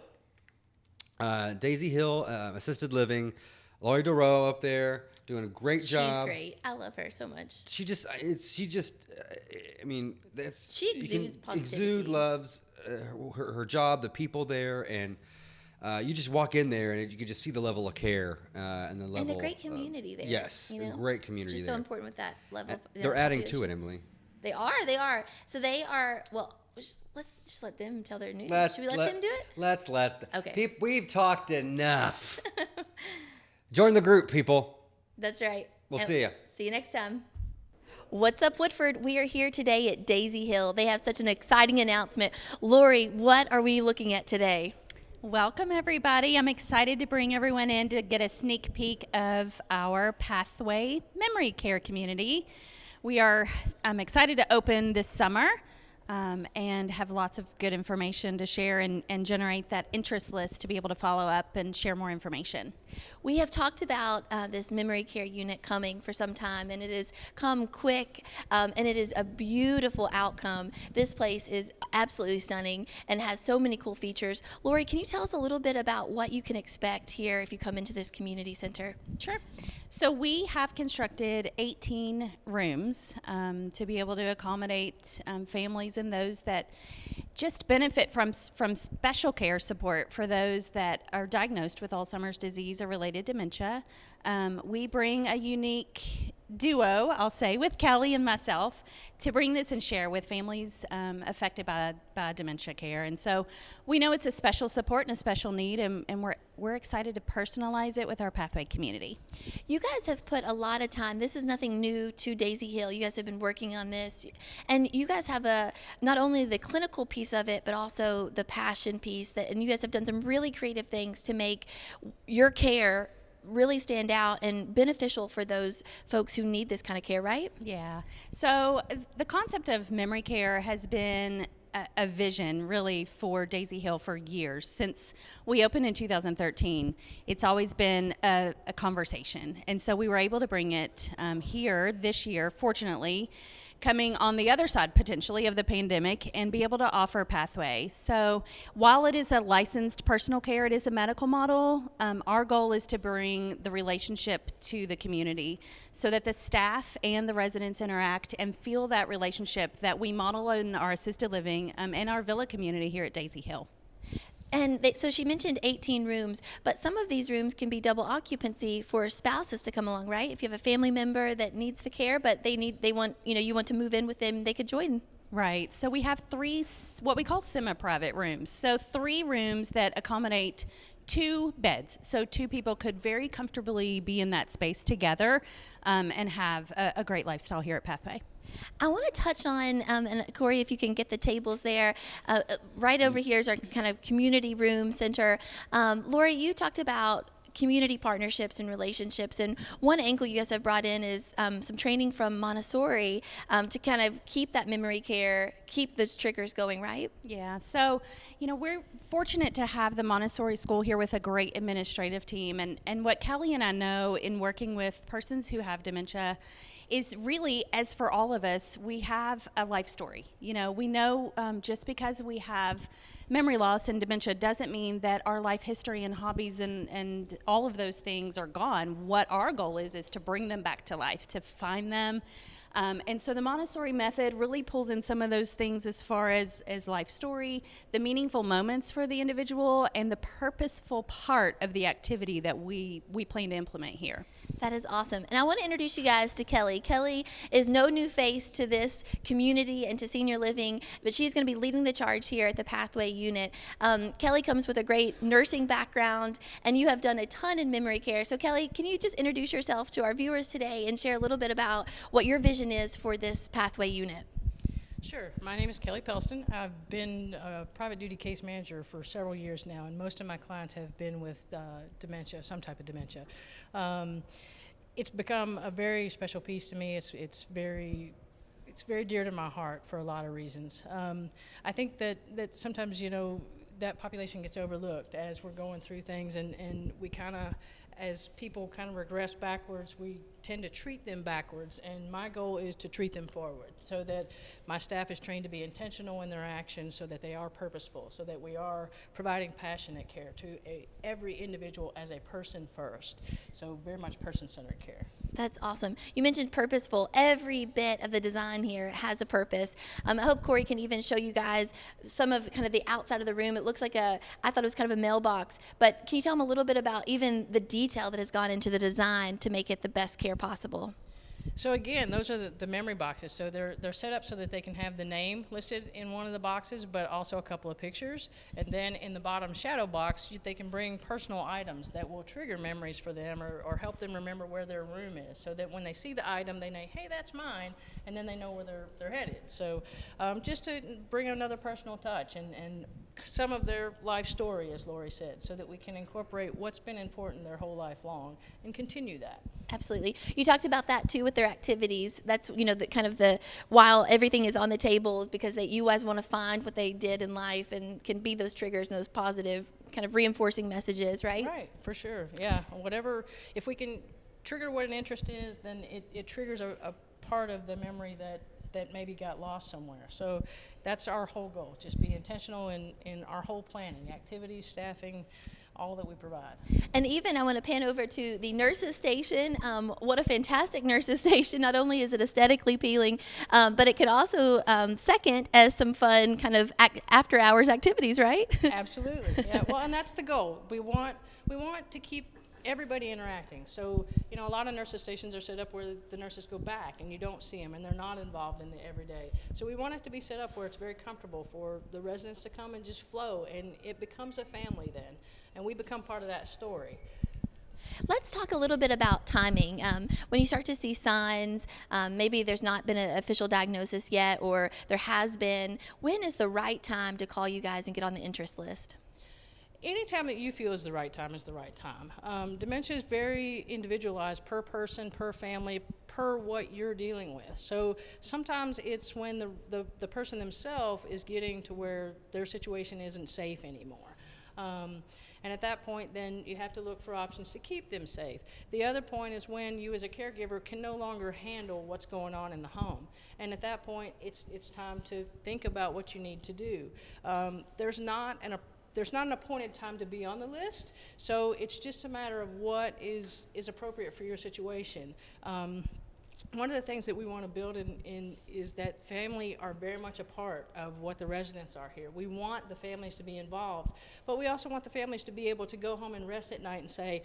Daisy Hill, assisted living. Lori DeRoe up there doing a great job. She's great. I love her so much. She exudes positivity. Exude loves her job, the people there, and you just walk in there and you can just see the level of care and the level. And a great community there. Yes, a great community which is there. so important with that level. They're adding to it, Emily. They are. So they are. Well, let's just let them tell their news. Should we let them do it? Let's let them. Okay. We've talked enough. Join the group, people. That's right. We'll see you. See you next time. What's up, Woodford? We are here today at Daisy Hill. They have such an exciting announcement. Lori, what are we looking at today? Welcome, everybody. I'm excited to bring everyone in to get a sneak peek of our Pathway Memory Care community. I'm excited to open this summer and have lots of good information to share and generate that interest list to be able to follow up and share more information. We have talked about this memory care unit coming for some time, and it has come quick, and it is a beautiful outcome. This place is absolutely stunning and has so many cool features. Lori, can you tell us a little bit about what you can expect here if you come into this community center? Sure. So we have constructed 18 rooms to be able to accommodate families and those that just benefit from special care support for those that are diagnosed with Alzheimer's disease or related dementia. We bring a unique duo, I'll say, with Kelly and myself to bring this and share with families affected by dementia care. And so we know it's a special support and a special need, and we're excited to personalize it with our Pathway community. You guys have put a lot of time. This is nothing new to Daisy Hill. You guys have been working on this, and you guys have not only the clinical piece of it, but also the passion piece. And you guys have done some really creative things to make your care really stand out and beneficial for those folks who need this kind of care, right? Yeah. So the concept of memory care has been a vision really for Daisy Hill for years. Since we opened in 2013, it's always been a conversation. And so we were able to bring it here this year, fortunately, coming on the other side potentially of the pandemic, and be able to offer Pathway. So while it is a licensed personal care, it is a medical model. Our goal is to bring the relationship to the community so that the staff and the residents interact and feel that relationship that we model in our assisted living and our villa community here at Daisy Hill. And so she mentioned 18 rooms, but some of these rooms can be double occupancy for spouses to come along, right? If you have a family member that needs the care, but you want to move in with them, they could join. Right. So we have 3 what we call semi-private rooms. So 3 rooms that accommodate 2 beds. So 2 people could very comfortably be in that space together and have a great lifestyle here at Pathway. I want to touch on, and Corey, if you can get the tables there, right over here is our kind of community room center. Lori, you talked about community partnerships and relationships, and one angle you guys have brought in is some training from Montessori to kind of keep that memory care, keep those triggers going, right? Yeah, so we're fortunate to have the Montessori school here with a great administrative team, and what Kelly and I know in working with persons who have dementia is really, as for all of us, we have a life story. We know just because we have memory loss and dementia doesn't mean that our life history and hobbies and all of those things are gone. What our goal is to bring them back to life, to find them. And so the Montessori method really pulls in some of those things as far as life story, the meaningful moments for the individual, and the purposeful part of the activity that we plan to implement here. That is awesome. And I want to introduce you guys to Kelly. Kelly is no new face to this community and to senior living, but she's going to be leading the charge here at the Pathway unit. Kelly comes with a great nursing background, and you have done a ton in memory care. So Kelly, can you just introduce yourself to our viewers today and share a little bit about what your vision is for this Pathway unit? Sure. My name is Kelly Pelston. I've been a private duty case manager for several years now, and most of my clients have been with dementia, some type of dementia. It's become a very special piece to me. It's very dear to my heart for a lot of reasons. I think that sometimes, that population gets overlooked as we're going through things, and we kind of, as people kind of regress backwards, we tend to treat them backwards, and my goal is to treat them forward so that my staff is trained to be intentional in their actions, so that they are purposeful, so that we are providing passionate care to every individual as a person first. So very much person-centered care. That's awesome. You mentioned purposeful. Every bit of the design here has a purpose. I hope Corey can even show you guys some of kind of the outside of the room. It looks like I thought it was kind of a mailbox, but can you tell them a little bit about even the detail that has gone into the design to make it the best care possible? So again, those are the memory boxes. So they're set up so that they can have the name listed in one of the boxes, but also a couple of pictures. And then in the bottom shadow box, they can bring personal items that will trigger memories for them or help them remember where their room is, so that when they see the item, they know, hey, that's mine, and then they know where they're headed. So just to bring another personal touch and some of their life story, as Lori said, so that we can incorporate what's been important their whole life long and continue that. Absolutely. You talked about that too with their activities. That's, the kind of while everything is on the table, because you guys want to find what they did in life and can be those triggers and those positive kind of reinforcing messages, right? Right, for sure. Yeah. Whatever, if we can trigger what an interest is, then it triggers a part of the memory that maybe got lost somewhere. So that's our whole goal, just be intentional in our whole planning, activities, staffing, all that we provide. And even I want to pan over to the nurses station. What a fantastic nurses station. Not only is it aesthetically appealing, but it could also second as some fun kind of after hours activities, right? Absolutely. Yeah. Well, and that's the goal. We want to keep everybody interacting. So, a lot of nurses stations are set up where the nurses go back and you don't see them and they're not involved in the everyday. So we want it to be set up where it's very comfortable for the residents to come and just flow, and it becomes a family then, and we become part of that story. Let's talk a little bit about timing. When you start to see signs, maybe there's not been an official diagnosis yet, or there has been, when is the right time to call you guys and get on the interest list? Anytime that you feel is the right time is the right time. Dementia is very individualized per person, per family, per what you're dealing with. So sometimes it's when the person themselves is getting to where their situation isn't safe anymore. And at that point, then you have to look for options to keep them safe. The other point is when you as a caregiver can no longer handle what's going on in the home. And at that point, it's time to think about what you need to do. There's not an appointed time to be on the list, so it's just a matter of what is appropriate for your situation. one of the things that we want to build in is that family are very much a part of what the residents are here. We want the families to be involved, but we also want the families to be able to go home and rest at night and say,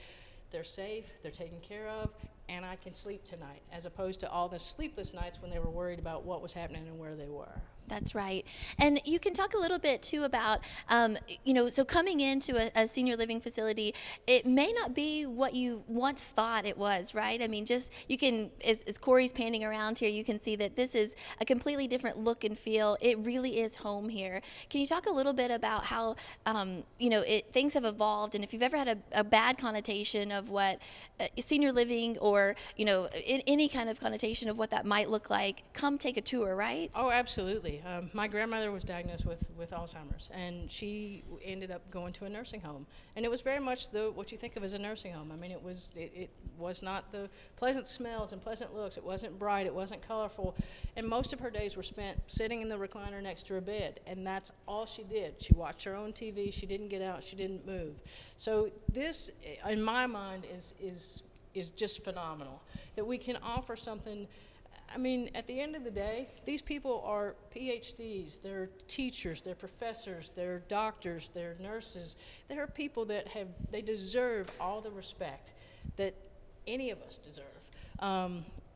they're safe, they're taken care of, and I can sleep tonight, as opposed to all the sleepless nights when they were worried about what was happening and where they were. That's right. And you can talk a little bit too about, so coming into a senior living facility, it may not be what you once thought it was, right? I mean, just you can, as Corey's panning around here, you can see that this is a completely different look and feel. It really is home here. Can you talk a little bit about how, things have evolved, and if you've ever had a bad connotation of what senior living or, in any kind of connotation of what that might look like, come take a tour, right? Oh, absolutely. My grandmother was diagnosed with Alzheimer's, and she ended up going to a nursing home. And it was very much what you think of as a nursing home. I mean, it was not the pleasant smells and pleasant looks. It wasn't bright. It wasn't colorful. And most of her days were spent sitting in the recliner next to her bed, and that's all she did. She watched her own TV. She didn't get out. She didn't move. So this, in my mind, is just phenomenal, that we can offer something. I mean, at the end of the day, these people are PhDs, they're teachers, they're professors, they're doctors, they're nurses. They're people that they deserve all the respect that any of us deserve.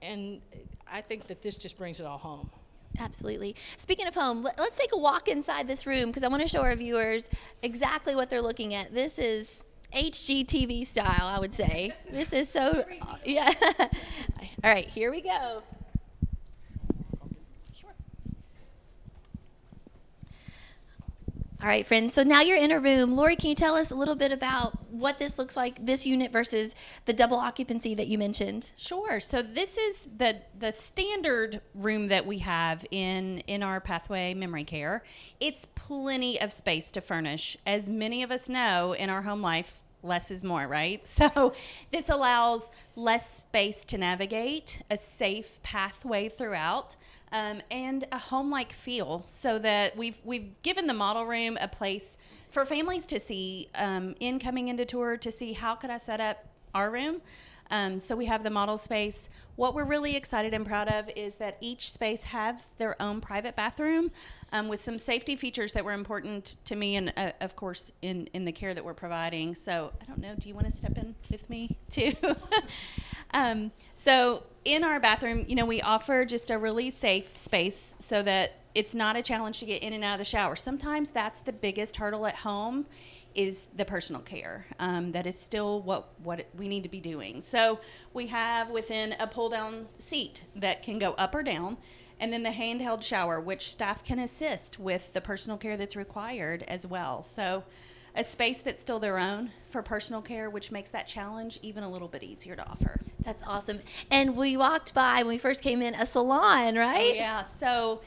And I think that this just brings it all home. Absolutely. Speaking of home, let's take a walk inside this room, because I want to show our viewers exactly what they're looking at. This is HGTV style, I would say. This is so, yeah. All right, here we go. All right, friends, so now you're in a room. Lori, can you tell us a little bit about what this looks like, this unit versus the double occupancy that you mentioned? Sure. So this is the standard room that we have in our Pathway Memory Care. It's plenty of space to furnish. As many of us know, in our home life, less is more, right? So this allows less space to navigate, a safe pathway throughout, and a home-like feel, so that we've given the model room a place for families to see, coming into tour, to see how could I set up our room. So we have the model space. What we're really excited and proud of is that each space have their own private bathroom, with some safety features that were important to me, and of course in the care that we're providing. So I don't know, do you want to step in with me too? So in our bathroom, we offer just a really safe space so that it's not a challenge to get in and out of the shower. Sometimes that's the biggest hurdle at home, is the personal care. That is still what we need to be doing. So we have within a pull-down seat that can go up or down, and then the handheld shower, which staff can assist with the personal care that's required as well. So a space that's still their own for personal care, which makes that challenge even a little bit easier to offer. That's awesome. And we walked by, when we first came in, a salon, right? Oh, yeah. So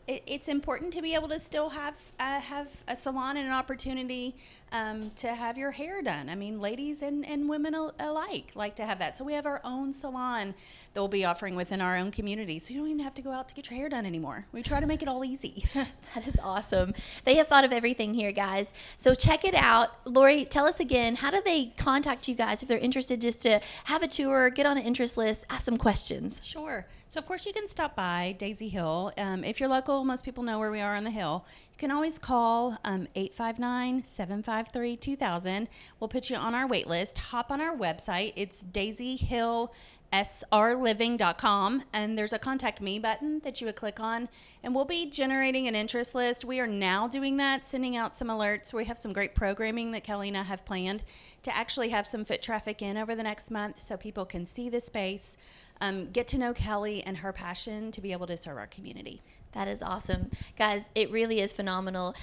it's important to be able to still have a salon and an opportunity to have your hair done. I mean, ladies and women alike like to have that. So we have our own salon that we'll be offering within our own community. So you don't even have to go out to get your hair done anymore. We try to make it all easy. That is awesome. They have thought of everything here, guys. So check it out. Lori, tell us again, how do they contact you guys if they're interested, just to have a tour, get on an interest list, ask some questions? Sure. So, of course, you can stop by Daisy Hill. If you're local, most people know where we are on the hill. You can always call 859-753-2000. We'll put you on our wait list. Hop on our website. It's daisyhillsrliving.com, and there's a contact me button that you would click on, and we'll be generating an interest list. We are now doing that, sending out some alerts. We have some great programming that Kelly and I have planned to actually have some foot traffic in over the next month, so people can see the space, get to know Kelly and her passion to be able to serve our community. That is awesome. Guys, it really is phenomenal.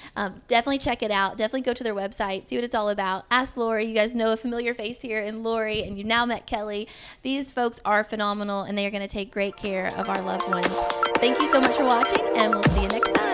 Definitely check it out. Definitely go to their website, see what it's all about. Ask Lori. You guys know a familiar face here in Lori, and you've now met Kelly. These folks are phenomenal, and they are going to take great care of our loved ones. Thank you so much for watching, and we'll see you next time.